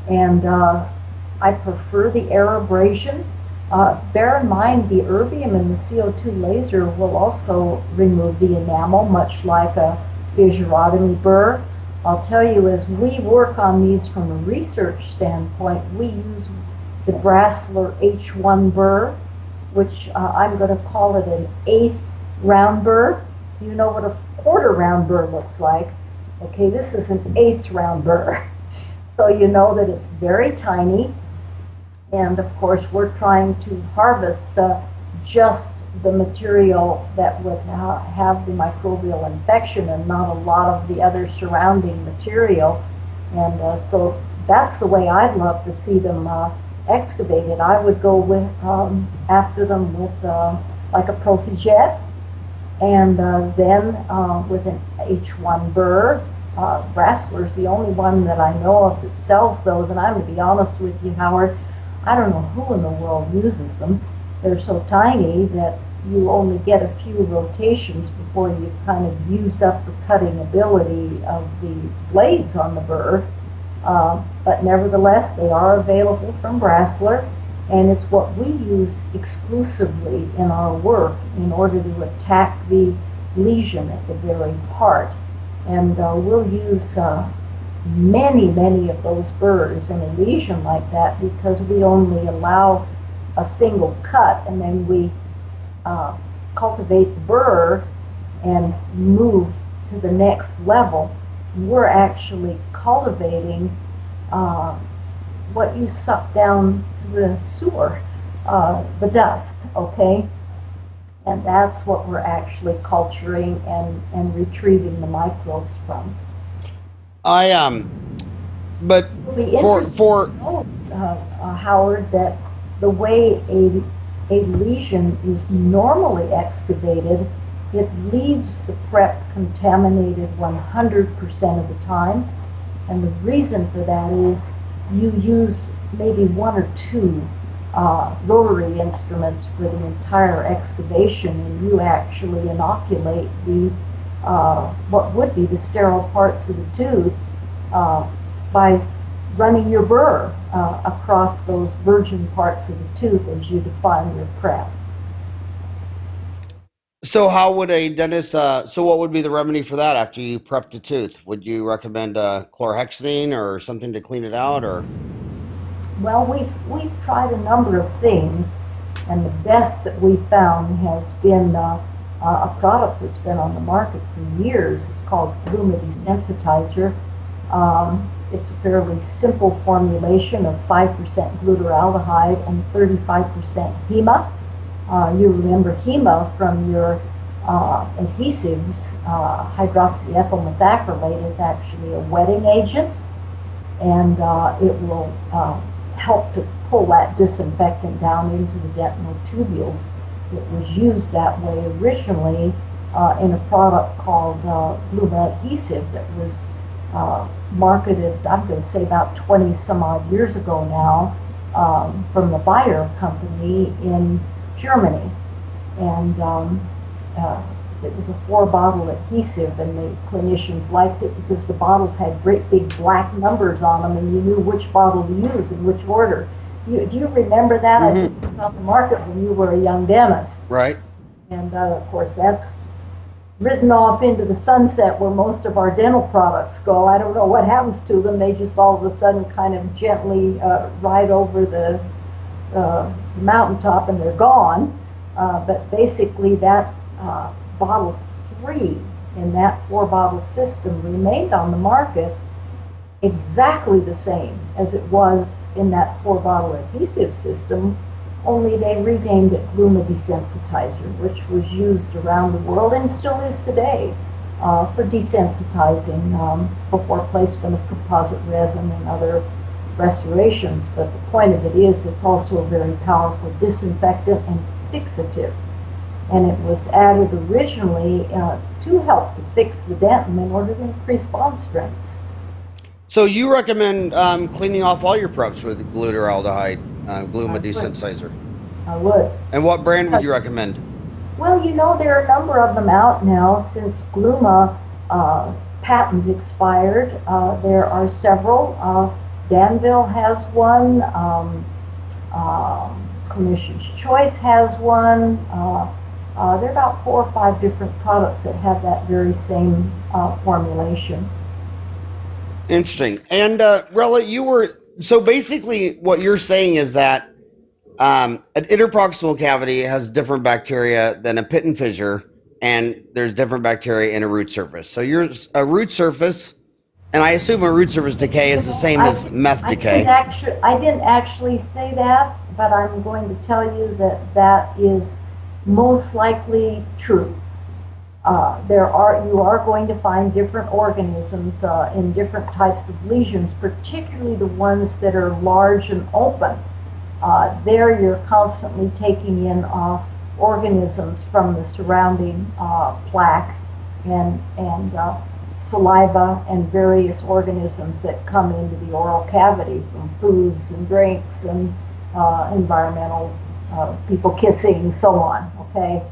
and I prefer the air abrasion. Bear in mind, the erbium and the CO2 laser will also remove the enamel, much like a fissurotomy burr. I'll tell you, as we work on these from a research standpoint, we use the Brasseler H1 burr, which I'm going to call it an 1/8 round burr. You know what a 1/4 round burr looks like. Okay, this is an 1/8 round burr. So you know that it's very tiny, and of course we're trying to harvest just the material that would have the microbial infection and not a lot of the other surrounding material. And so that's the way I'd love to see them excavated. I would go with after them with like a Profijet, and then with an H1 burr. Brasseler's the only one that I know of that sells those, and I'm going to be honest with you, Howard, I don't know who in the world uses them. They're so tiny that you only get a few rotations before you've kind of used up the cutting ability of the blades on the burr. But nevertheless, they are available from Brasseler, and it's what we use exclusively in our work in order to attack the lesion at the very heart. And we'll use many of those burrs in a lesion like that because we only allow a single cut, and then we cultivate the burr and move to the next level. We're actually cultivating what you suck down to the sewer, the dust, okay? And that's what we're actually culturing and retrieving the microbes from. But It'll be interesting to know, Howard, that the way a lesion is normally excavated, it leaves the prep contaminated 100% of the time. And the reason for that is you use maybe one or two rotary instruments for the entire excavation, and you actually inoculate the what would be the sterile parts of the tooth by running your burr across those virgin parts of the tooth as you define your prep. so how would a dentist, so what would be the remedy for that after you prep the tooth? Would you recommend chlorhexidine or something to clean it out, or? Well, we've tried a number of things, and the best that we've found has been a product that's been on the market for years. It's called Gluma Desensitizer. It's a fairly simple formulation of 5% glutaraldehyde and 35% HEMA. You remember HEMA from your adhesives. Hydroxyethyl methacrylate is actually a wetting agent, and it will help to pull that disinfectant down into the dentinal tubules. It was used that way originally in a product called Gluma Adhesive that was marketed, I'm going to say about 20 some odd years ago now, from the Bayer company in Germany. And it was a 4-bottle adhesive, and the clinicians liked it because the bottles had great big black numbers on them, and you knew which bottle to use in which order. Do you remember that? I think it was on the market when you were a young dentist. Right. And of course, that's ridden off into the sunset where most of our dental products go. I don't know what happens to them. They just all of a sudden kind of gently ride over the mountaintop and they're gone. But basically that bottle 3 in that 4-bottle system remained on the market exactly the same as it was in that 4-bottle adhesive system, only they renamed it Gluma Desensitizer, which was used around the world and still is today for desensitizing before placement of composite resin and other restorations. But the point of it is it's also a very powerful disinfectant and fixative. And it was added originally to help to fix the dentin in order to increase bond strengths. So you recommend cleaning off all your preps with glutaraldehyde, Gluma Desensitizer? I would. And what brand would you recommend? Well, you know, there are a number of them out now since Gluma patent expired. There are several. Danville has one. Clinician's Choice has one. There are about 4 or 5 different products that have that very same formulation. Interesting. And Rella, so basically what you're saying is that an interproximal cavity has different bacteria than a pit and fissure, and there's different bacteria in a root surface. So a root surface, and I assume a root surface decay is the same as meth decay. I didn't actually say that, but I'm going to tell you that that is most likely true. You are going to find different organisms in different types of lesions, particularly the ones that are large and open. There you're constantly taking in organisms from the surrounding plaque and saliva and various organisms that come into the oral cavity from foods and drinks and environmental people kissing and so on, okay?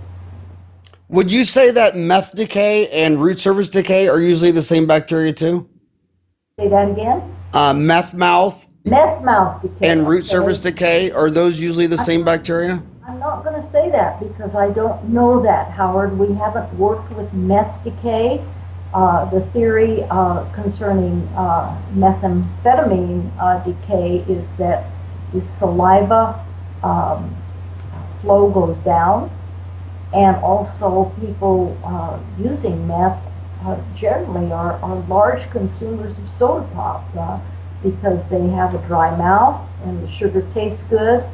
Would you say that meth decay and root surface decay are usually the same bacteria too? Say that again? Meth mouth Meth mouth decay. and root Okay. surface decay, are those usually the same bacteria? I'm not going to say that because I don't know that, Howard. We haven't worked with meth decay. The theory concerning methamphetamine decay is that the saliva flow goes down, and also people using meth generally are large consumers of soda pop because they have a dry mouth and the sugar tastes good.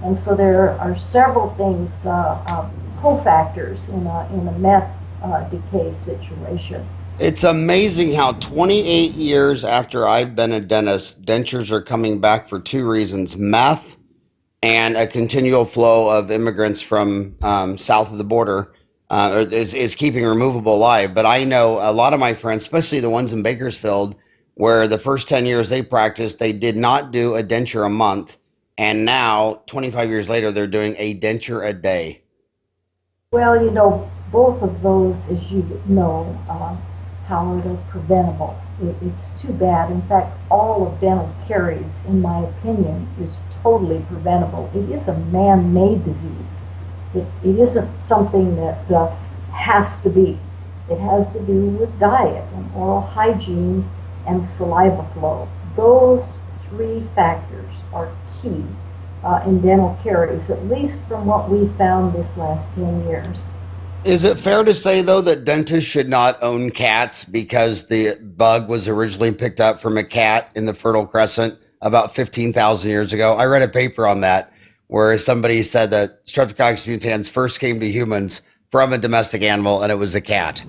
And so there are several things, cofactors in a meth decay situation. It's amazing how 28 years after I've been a dentist, dentures are coming back for two reasons: meth and a continual flow of immigrants from south of the border is keeping removable alive. But I know a lot of my friends, especially the ones in Bakersfield, where the first 10 years they practiced, they did not do a denture a month. And now, 25 years later, they're doing a denture a day. Well, you know, both of those, as you know, Howard, are preventable. It's too bad. In fact, all of dental caries, in my opinion, is totally preventable. It is a man-made disease. It isn't something that has to be. It has to do with diet and oral hygiene and saliva flow. Those three factors are key in dental caries, at least from what we found this last 10 years. Is it fair to say, though, that dentists should not own cats because the bug was originally picked up from a cat in the Fertile Crescent about 15,000 years ago? I read a paper on that where somebody said that Streptococcus mutans first came to humans from a domestic animal, and it was a cat.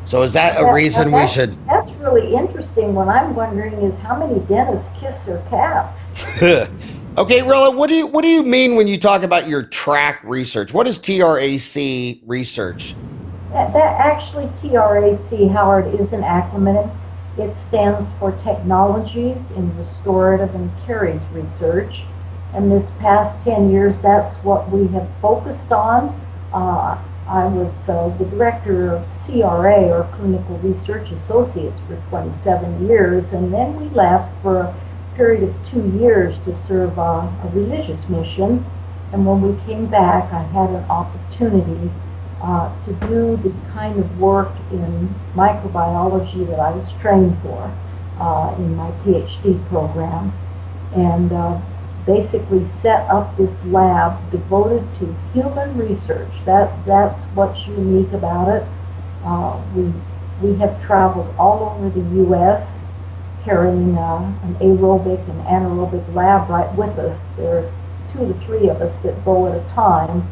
So is that a reason we should... That's really interesting. What I'm wondering is how many dentists kiss their cats? Okay, Rella, what do you mean when you talk about your TRAC research? What is TRAC research? That actually, TRAC, Howard, is an acronym. It stands for Technologies in Restorative and Caries Research. And this past 10 years, that's what we have focused on. I was the director of CRA, or Clinical Research Associates, for 27 years, and then we left for a period of 2 years to serve a religious mission. And when we came back, I had an opportunity to do the kind of work in microbiology that I was trained for in my PhD program, and basically set up this lab devoted to human research. That's what's unique about it. We have traveled all over the U.S. carrying an aerobic and anaerobic lab right with us. There are 2 to 3 of us that go at a time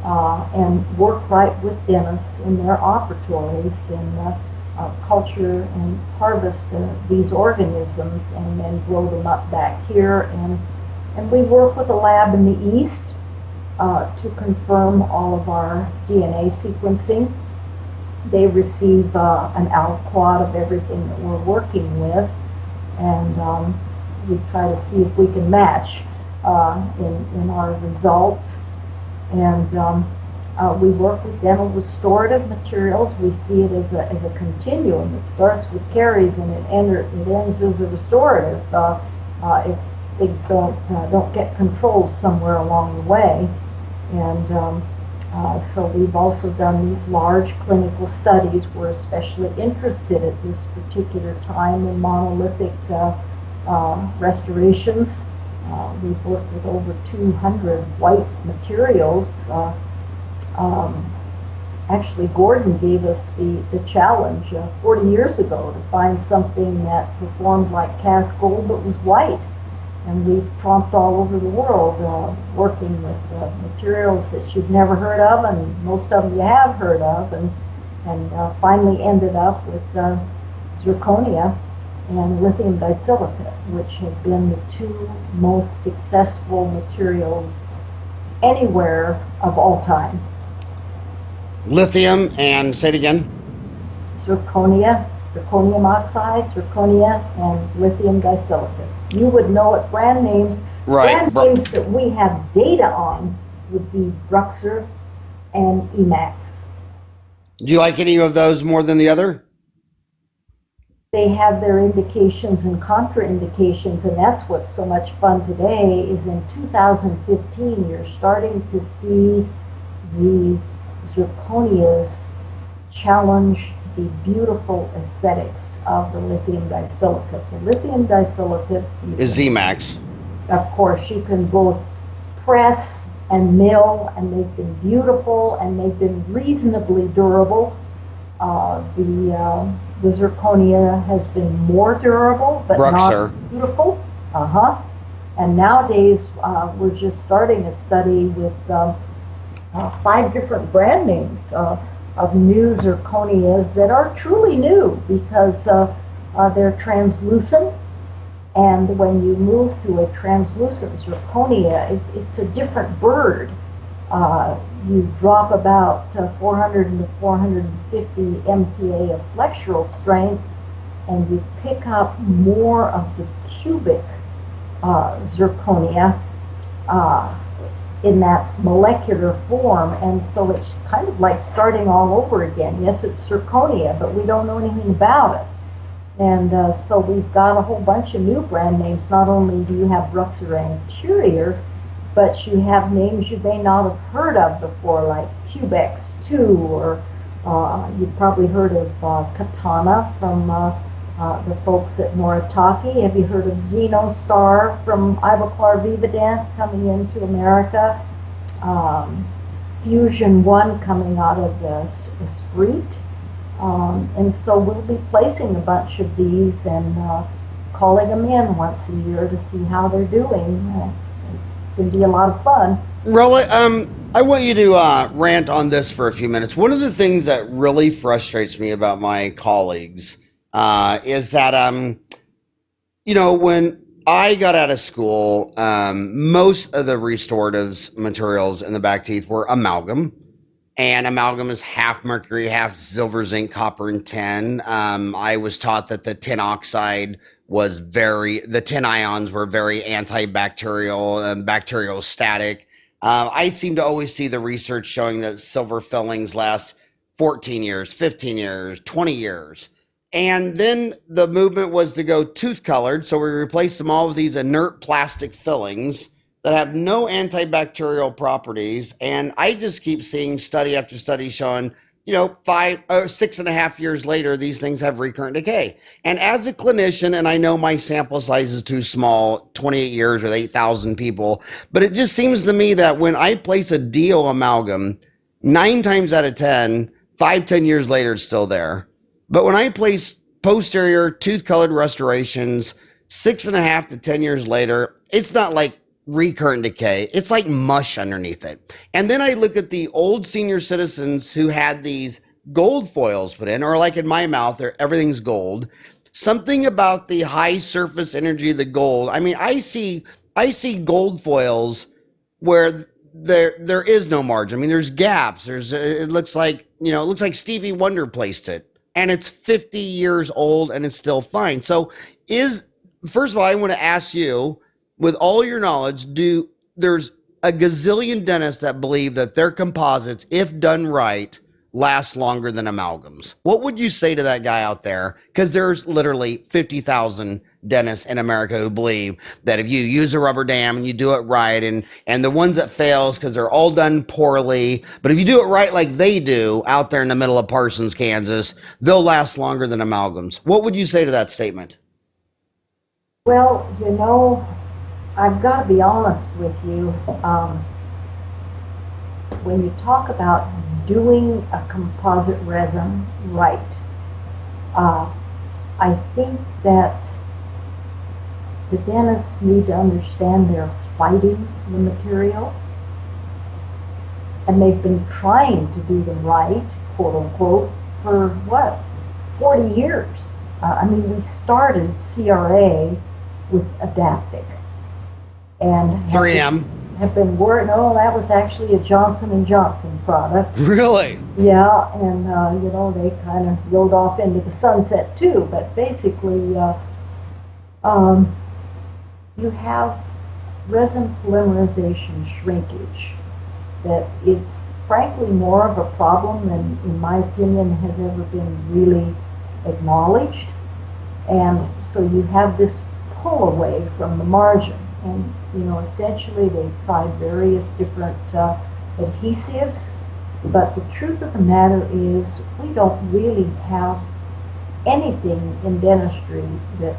and work right with dentists in their operatories and culture and harvest these organisms and then grow them up back here. And we work with a lab in the East to confirm all of our DNA sequencing. They receive an aliquot of everything that we're working with, and we try to see if we can match in our results. And we work with dental restorative materials. We see it as a continuum. It starts with caries and it ends as a restorative if things don't get controlled somewhere along the way. And so we've also done these large clinical studies. We're especially interested at this particular time in monolithic restorations. We've worked with over 200 white materials. Actually, Gordon gave us the challenge 40 years ago to find something that performed like cast gold but was white. And we've tromped all over the world working with materials that you've never heard of, and most of them you have heard of, and finally ended up with zirconia and lithium disilicate, which have been the 2 most successful materials anywhere of all time. Lithium and, say it again? Zirconia, zirconium oxide, zirconia, and lithium disilicate. You would know it. Brand names. Right. Brand names that we have data on would be Bruxer and Emax. Do you like any of those more than the other? they have their indications and contraindications, and that's what's so much fun today is in 2015 you're starting to see the zirconias challenge the beautiful aesthetics of the lithium disilicate. The lithium disilicates Is Zmax. Of course, you can both press and mill, and they've been beautiful and they've been reasonably durable. The zirconia has been more durable, but not beautiful. And nowadays, we're just starting a study with 5 different brand names of new zirconias that are truly new because they're translucent. And when you move to a translucent zirconia, it's a different bird. You drop about 400 to 450 MPa of flexural strength, and you pick up more of the cubic zirconia in that molecular form, and so it's kind of like starting all over again. Yes, it's zirconia, but we don't know anything about it. And so we've got a whole bunch of new brand names. Not only do you have Ruxer anterior, but you have names you may not have heard of before, like Cubex 2, or you've probably heard of Katana from the folks at Noritake. Have you heard of Xenostar from Ivoclar Vivadent coming into America? Fusion 1 coming out of the Esprit. And so we'll be placing a bunch of these and calling them in once a year to see how they're doing. It can be a lot of fun. Rella, I want you to rant on this for a few minutes. One of the things that really frustrates me about my colleagues is that, you know, when I got out of school, most of the restoratives materials in the back teeth were amalgam. And amalgam is half mercury, half silver, zinc, copper, and tin. I was taught that the tin oxide was the tin ions were very antibacterial and bacteriostatic. I seem to always see the research showing that silver fillings last 14 years, 15 years, 20 years. And then the movement was to go tooth colored. So we replaced them all with these inert plastic fillings that have no antibacterial properties. And I just keep seeing study after study showing, you know, 6.5 years later, these things have recurrent decay. And as a clinician, and I know my sample size is too small, 28 years with 8,000 people, but it just seems to me that when I place a DO amalgam, 9 times out of 10, 5-10 years later, it's still there. But when I place posterior tooth colored restorations, 6.5 to 10 years later, it's not like recurrent decay. It's like mush underneath it. And then I look at the old senior citizens who had these gold foils put in, or like in my mouth, everything's gold. Something about the high surface energy of the gold. I mean, I see gold foils where there is no margin. I mean, there's gaps. It looks like, you know, it looks like Stevie Wonder placed it, and it's 50 years old and it's still fine. So first of all, I want to ask you, with all your knowledge, there's a gazillion dentists that believe that their composites, if done right, last longer than amalgams. What would you say to that guy out there? Because there's literally 50,000 dentists in America who believe that if you use a rubber dam and you do it right, and the ones that fails because they're all done poorly, but if you do it right like they do out there in the middle of Parsons, Kansas, they'll last longer than amalgams. What would you say to that statement? Well, you know, I've got to be honest with you. When you talk about doing a composite resin right, I think that the dentists need to understand they're fighting the material, and they've been trying to do them right, quote unquote, for what, 40 years. I mean, we started CRA with Adaptic. And 3M. Have been working. No, that was actually a Johnson & Johnson product. Really? Yeah, and you know, they kind of rode off into the sunset too. But basically, you have resin polymerization shrinkage that is frankly more of a problem than, in my opinion, has ever been really acknowledged. And so you have this pull away from the margin. And, essentially they've tried various different adhesives, but the truth of the matter is we don't really have anything in dentistry that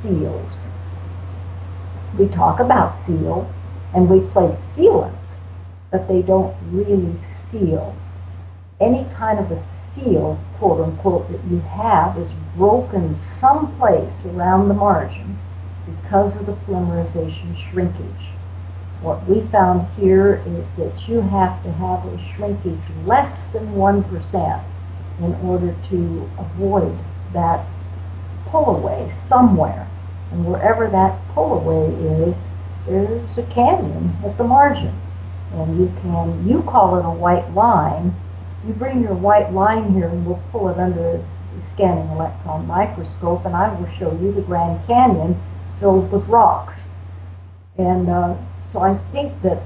seals. We talk about seal, and we place sealants, but they don't really seal. Any kind of a seal, quote unquote, that you have is broken someplace around the margin because of the polymerization shrinkage. What we found here is that you have to have a shrinkage less than 1% in order to avoid that pull away somewhere. And wherever that pull away is, there's a canyon at the margin. And you call it a white line. You bring your white line here and we'll pull it under the scanning electron microscope, and I will show you the Grand Canyon filled with rocks. And so I think that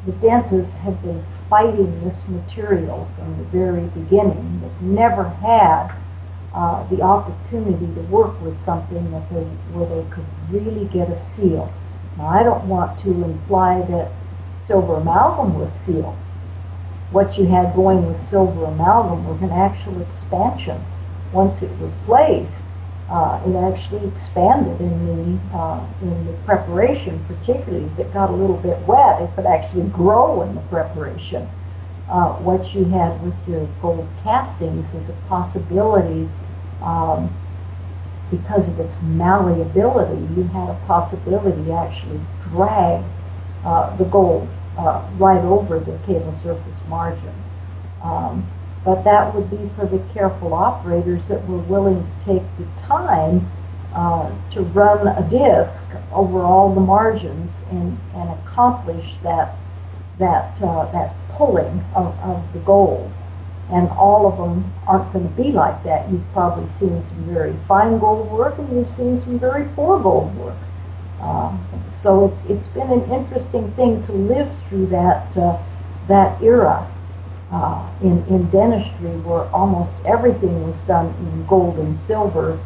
the dentists have been fighting this material from the very beginning. They've never had the opportunity to work with something where they could really get a seal. Now, I don't want to imply that silver amalgam was sealed. What you had going with silver amalgam was an actual expansion. Once it was placed, it actually expanded in the preparation, particularly if it got a little bit wet, it could actually grow in the preparation. What you had with your gold castings is a possibility, because of its malleability, you had a possibility to actually drag the gold right over the cable surface margin. But that would be for the careful operators that were willing to take the time to run a disc over all the margins and accomplish that pulling of the gold. And all of them aren't going to be like that. You've probably seen some very fine gold work, and you've seen some very poor gold work. So it's been an interesting thing to live through that era in dentistry, where almost everything was done in gold and silver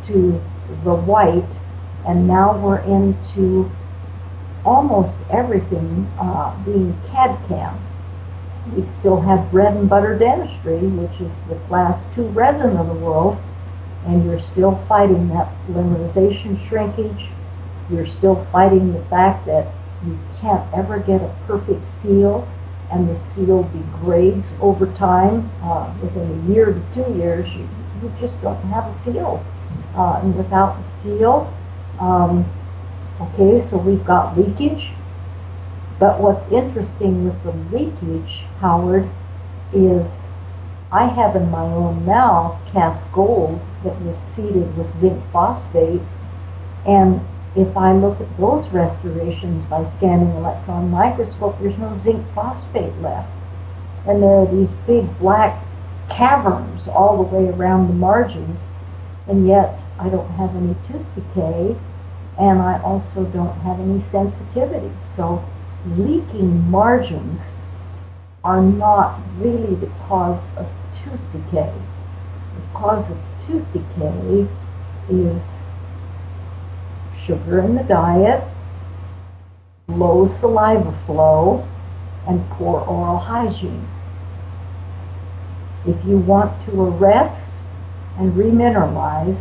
to the white, and now we're into almost everything being CAD-CAM. We still have bread and butter dentistry, which is the class 2 resin of the world, and you're still fighting that polymerization shrinkage. You're still fighting the fact that you can't ever get a perfect seal, and the seal degrades over time. Within a year to 2 years, you just don't have a seal. And without the seal, okay, so we've got leakage. But what's interesting with the leakage, Howard, is I have in my own mouth cast gold that was seeded with zinc phosphate, and if I look at those restorations by scanning electron microscope, there's no zinc phosphate left. And there are these big black caverns all the way around the margins, and yet I don't have any tooth decay, and I also don't have any sensitivity. So leaking margins are not really the cause of tooth decay. The cause of tooth decay is sugar in the diet, low saliva flow, and poor oral hygiene. If you want to arrest and remineralize,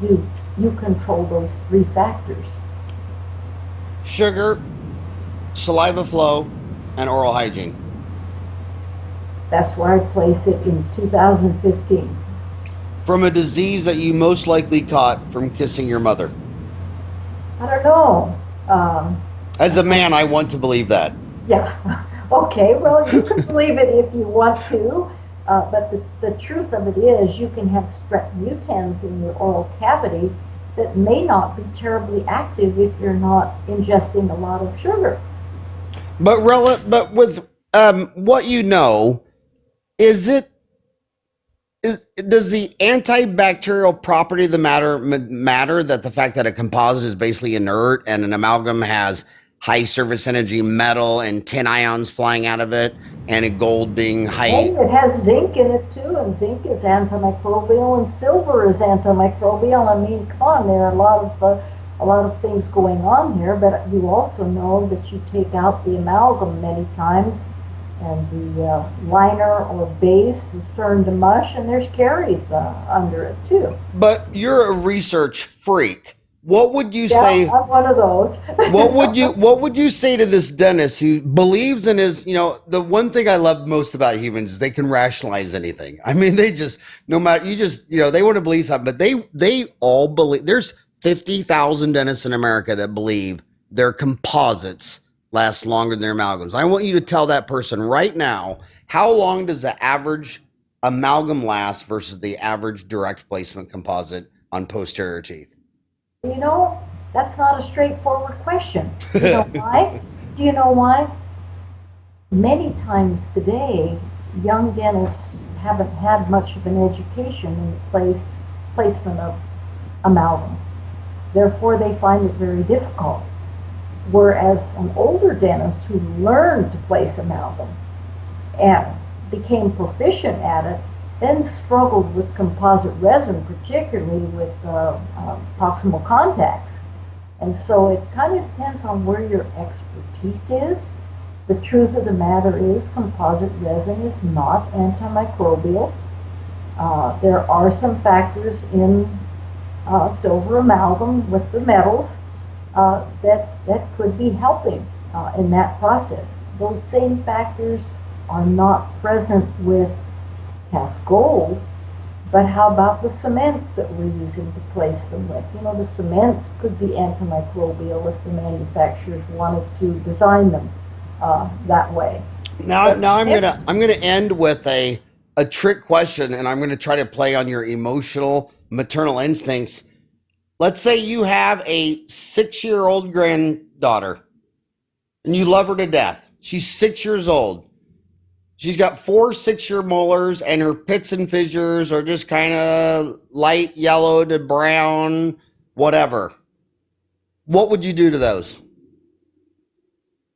you control those 3 factors. Sugar, saliva flow, and oral hygiene. That's where I place it in 2015. From a disease that you most likely caught from kissing your mother. I don't know. As a man, I want to believe that. Yeah. Okay, well, you can believe it if you want to, but the truth of it is you can have strep mutans in your oral cavity that may not be terribly active if you're not ingesting a lot of sugar. But with what you know, does the antibacterial property of the matter that the fact that a composite is basically inert and an amalgam has high surface energy metal and tin ions flying out of it, and a gold being high. And it has zinc in it too, and zinc is antimicrobial, and silver is antimicrobial. I mean, come on, there are a lot of things going on here, but you also know that you take out the amalgam many times, and the liner or base is turned to mush, and there's caries under it too. But you're a research freak. What would you say? I'm one of those. What would you say to this dentist who believes in his, the one thing I love most about humans is they can rationalize anything. I mean, they just, no matter, they want to believe something, but they all believe. There's 50,000 dentists in America that believe their composites last longer than their amalgams. I want you to tell that person right now, how long does the average amalgam last versus the average direct placement composite on posterior teeth? That's not a straightforward question. Do you know why? Do you know why? Many times today, young dentists haven't had much of an education in the placement of amalgam. Therefore, they find it very difficult. Whereas an older dentist who learned to place amalgam and became proficient at it, then struggled with composite resin, particularly with proximal contacts. And so it kind of depends on where your expertise is. The truth of the matter is composite resin is not antimicrobial. There are some factors in silver amalgam with the metals that could be helping in that process. Those same factors are not present with cast gold, but how about the cements that we're using to place them with? The cements could be antimicrobial if the manufacturers wanted to design them that way. Now I'm gonna end with a trick question, and I'm gonna try to play on your emotional maternal instincts. Let's say you have a 6-year-old granddaughter, and you love her to death. She's 6 years old. She's got 4 6-year molars, and her pits and fissures are just kind of light yellow to brown, whatever. What would you do to those?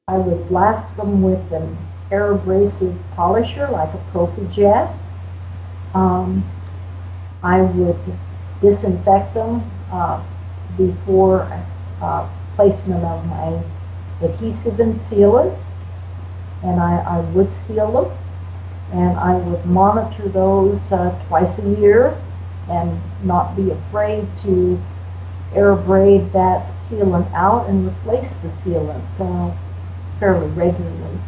I would blast them with an air abrasive polisher like a Profi Jet. I would disinfect them before placement of my adhesive and sealant. And I would seal them, and I would monitor those twice a year and not be afraid to air braid that sealant out and replace the sealant fairly regularly.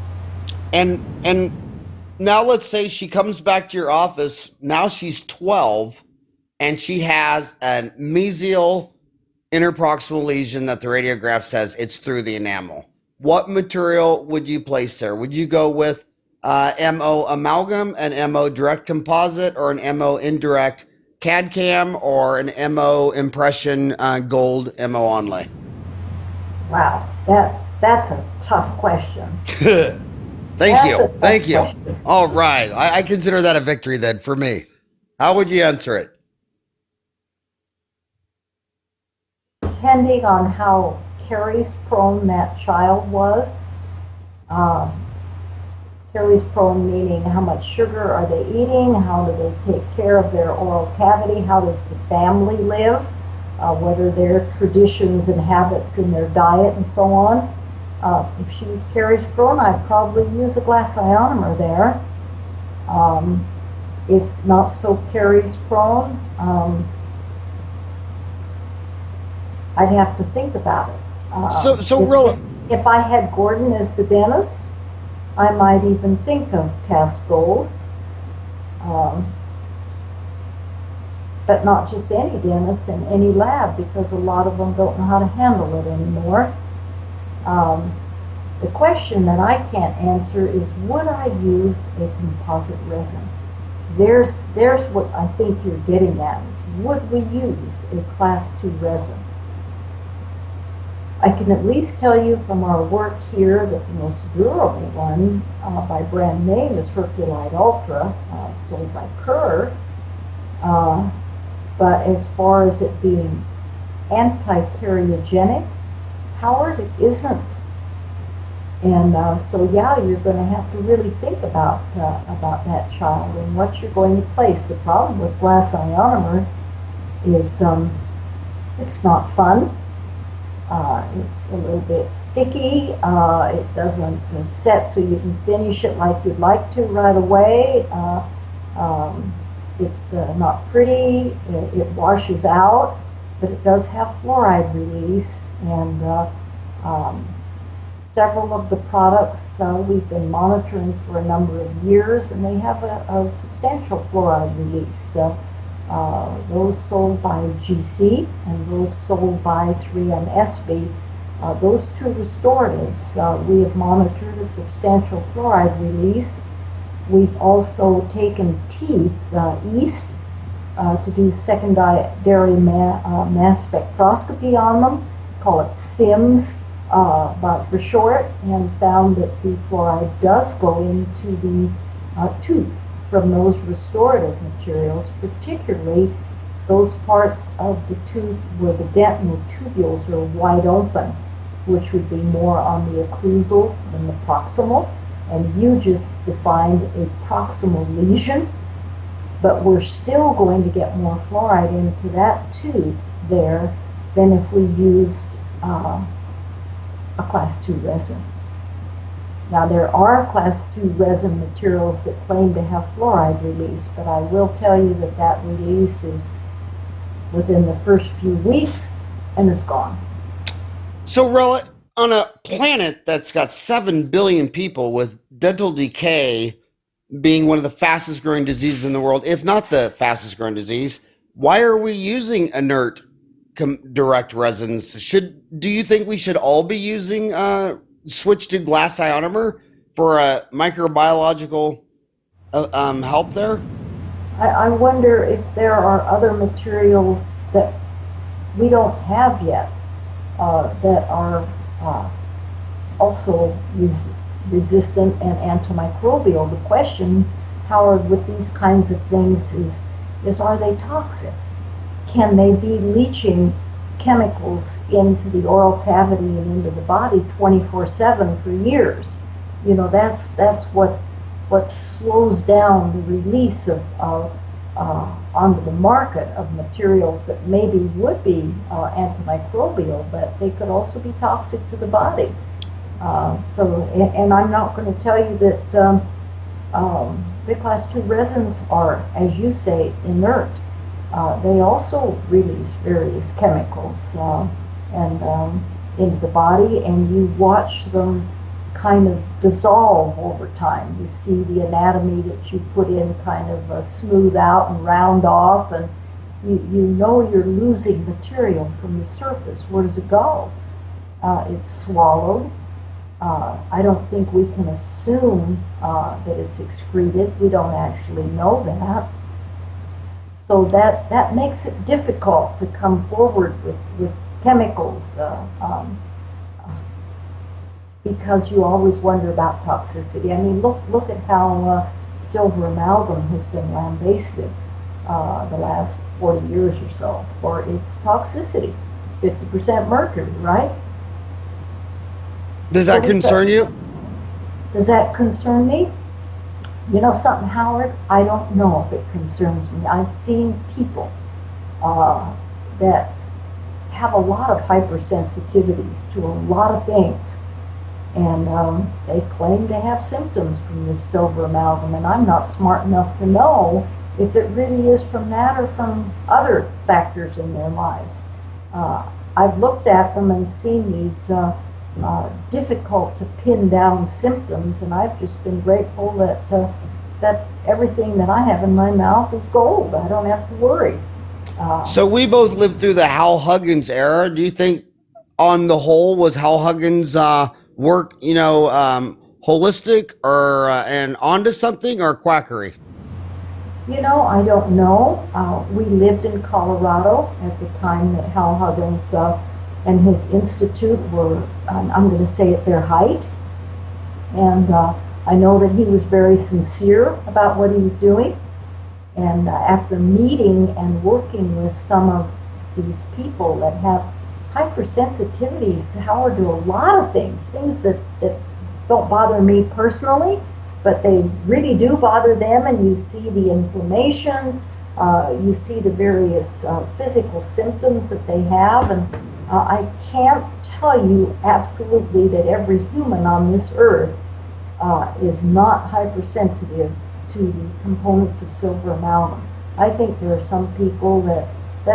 And now let's say she comes back to your office. Now she's 12, and she has a mesial interproximal lesion that the radiograph says it's through the enamel. What material would you place there? Would you go with MO amalgam, an MO direct composite, or an MO indirect CAD CAM, or an MO impression gold MO onlay? Wow, that's a tough question. Thank you. All right, I consider that a victory then for me. How would you answer it? Depending on how caries prone that child was. Caries prone meaning how much sugar are they eating, how do they take care of their oral cavity, how does the family live, what are their traditions and habits in their diet and so on. If she was caries prone, I'd probably use a glass ionomer there. If not so caries prone, I'd have to think about it. If I had Gordon as the dentist, I might even think of cast gold, but not just any dentist in any lab, because a lot of them don't know how to handle it anymore. The question that I can't answer is, would I use a composite resin? There's what I think you're getting at. Would we use a class 2 resin? I can at least tell you from our work here that the most durable one by brand name is Herculite Ultra, sold by Kerr. But as far as it being anti-cariogenic, Howard, it isn't. And so, yeah, you're going to have to really think about that child and what you're going to place. The problem with glass ionomer is it's not fun. It's a little bit sticky. It doesn't set so you can finish it like you'd like to right away. It's not pretty. It washes out, but it does have fluoride release, and several of the products we've been monitoring for a number of years, and they have a substantial fluoride release. Those sold by GC and those sold by 3M those two restoratives, we have monitored a substantial fluoride release. We've also taken teeth, yeast, to do secondary mass spectroscopy on them, call it SIMS, but for short, and found that the fluoride does go into the tooth from those restorative materials, particularly those parts of the tooth where the dental tubules are wide open, which would be more on the occlusal than the proximal. And you just defined a proximal lesion, but we're still going to get more fluoride into that tooth there than if we used a class 2 resin. Now, there are class 2 resin materials that claim to have fluoride release, but I will tell you that that release is within the first few weeks and is gone. So, Rella, on a planet that's got 7 billion people, with dental decay being one of the fastest growing diseases in the world, if not the fastest growing disease, why are we using inert direct resins? Do you think we should all be using switch to glass ionomer for a microbiological help there? I wonder if there are other materials that we don't have yet that are also resistant and antimicrobial. The question, Howard, with these kinds of things is are they toxic? Can they be leaching chemicals into the oral cavity and into the body 24/7 for years? You know, that's what slows down the release of onto the market of materials that maybe would be antimicrobial, but they could also be toxic to the body. And I'm not going to tell you that the class 2 resins are, as you say, inert. They also release various chemicals into the body, and you watch them kind of dissolve over time. You see the anatomy that you put in kind of smooth out and round off, and you know you're losing material from the surface. Where does it go? It's swallowed. I don't think we can assume that it's excreted. We don't actually know that. So that makes it difficult to come forward with chemicals because you always wonder about toxicity. I mean, look at how silver amalgam has been lambasted the last 40 years or so for its toxicity. It's 50% mercury, right? Does that concern you? Does that concern me? You know something, Howard? I don't know if it concerns me. I've seen people that have a lot of hypersensitivities to a lot of things, and they claim to have symptoms from this silver amalgam, and I'm not smart enough to know if it really is from that or from other factors in their lives. I've looked at them and seen these difficult to pin down symptoms, and I've just been grateful that everything that I have in my mouth is gold. I don't have to worry. So we both lived through the Hal Huggins era. Do you think, on the whole, was Hal Huggins work, holistic or and onto something, or quackery? You know, I don't know. We lived in Colorado at the time that Hal Huggins and his institute were, I'm going to say, at their height. And I know that he was very sincere about what he was doing. And after meeting and working with some of these people that have hypersensitivities, Howard, to a lot of things that don't bother me personally, but they really do bother them, and you see the inflammation, you see the various physical symptoms that they have, and I can't tell you absolutely that every human on this earth is not hypersensitive to the components of silver amalgam. I think there are some people that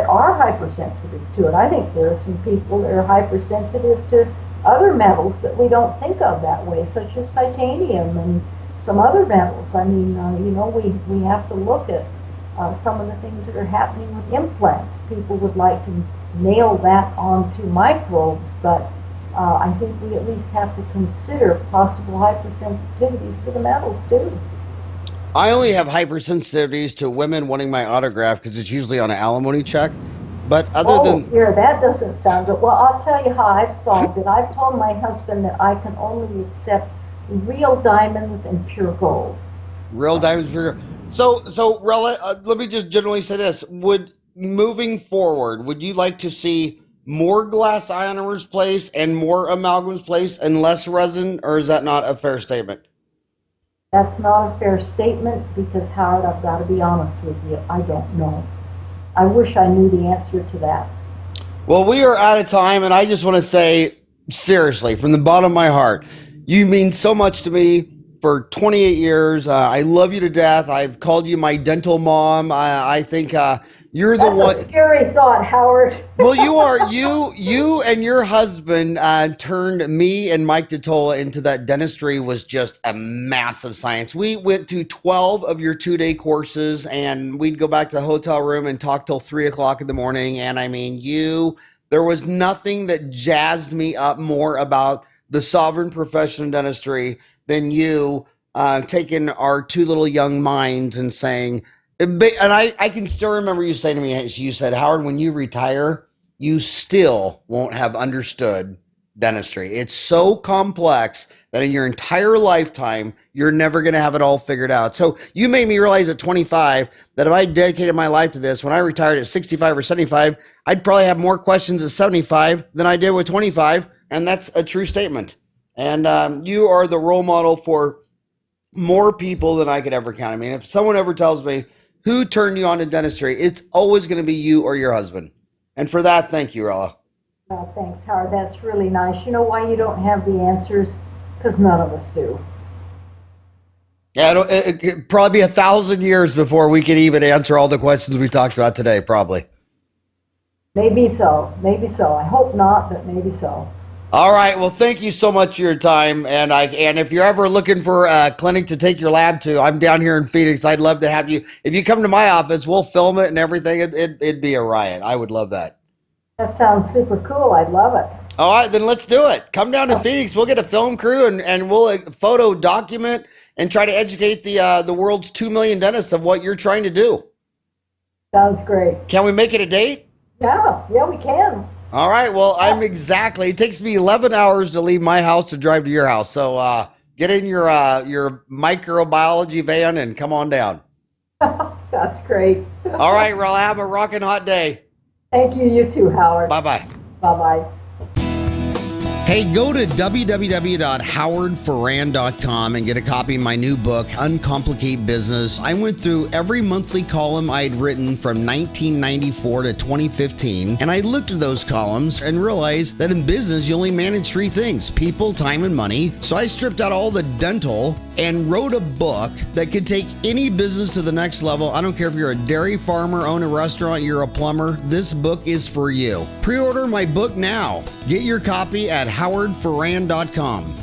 are hypersensitive to it. I think there are some people that are hypersensitive to other metals that we don't think of that way, such as titanium and some other metals. I mean, we have to look at some of the things that are happening with implants. People would like to nail that onto microbes, but I think we at least have to consider possible hypersensitivities to the metals too. I only have hypersensitivities to women wanting my autograph because it's usually on an alimony check. But Here, that doesn't sound good. Well, I'll tell you how I've solved it. I've told my husband that I can only accept real diamonds and pure gold. Real diamonds, pure gold. So Rella, let me just generally say this: moving forward, would you like to see more glass ionomers placed and more amalgams placed and less resin, or is that not a fair statement? That's not a fair statement because, Howard, I've got to be honest with you, I don't know. I wish I knew the answer to that. Well, we are out of time, and I just want to say, seriously, from the bottom of my heart, you mean so much to me for 28 years. I love you to death. I've called you my dental mom. I think you're the one. That's a scary thought, Howard. Well, you are. You and your husband turned me and Mike DeTola into that. Dentistry was just a massive science. We went to 12 of your 2-day courses, and we'd go back to the hotel room and talk till 3 o'clock in the morning. And I mean, there was nothing that jazzed me up more about the sovereign profession of dentistry than you taking our two little young minds and saying, and I can still remember you saying to me, you said, Howard, when you retire, you still won't have understood dentistry. It's so complex that in your entire lifetime, you're never going to have it all figured out. So you made me realize at 25 that if I dedicated my life to this, when I retired at 65 or 75, I'd probably have more questions at 75 than I did with 25. And that's a true statement. And you are the role model for more people than I could ever count. I mean, if someone ever tells me, who turned you on to dentistry? It's always going to be you or your husband. And for that, thank you, Rella. Thanks, Howard. That's really nice. You know why you don't have the answers? Because none of us do. Yeah, it'd probably be 1,000 years before we could even answer all the questions we talked about today, probably. Maybe so. Maybe so. I hope not, but maybe so. All right. Well, thank you so much for your time. And if you're ever looking for a clinic to take your lab to, I'm down here in Phoenix. I'd love to have you. If you come to my office, we'll film it and everything. It'd be a riot. I would love that. That sounds super cool. I'd love it. All right, then let's do it. Come down to Phoenix. We'll get a film crew and we'll photo document and try to educate the world's 2 million dentists of what you're trying to do. Sounds great. Can we make it a date? Yeah, we can. All right. Well, it takes me 11 hours to leave my house to drive to your house. So get in your microbiology van and come on down. That's great. All right, Rella, have a rockin' hot day. Thank you. You too, Howard. Bye-bye. Bye-bye. Hey, go to www.howardferran.com and get a copy of my new book, Uncomplicate Business. I went through every monthly column I had written from 1994 to 2015, and I looked at those columns and realized that in business, you only manage 3 things: people, time, and money. So I stripped out all the dental and wrote a book that could take any business to the next level. I don't care if you're a dairy farmer, own a restaurant, you're a plumber, this book is for you. Pre-order my book now. Get your copy at howardferran.com.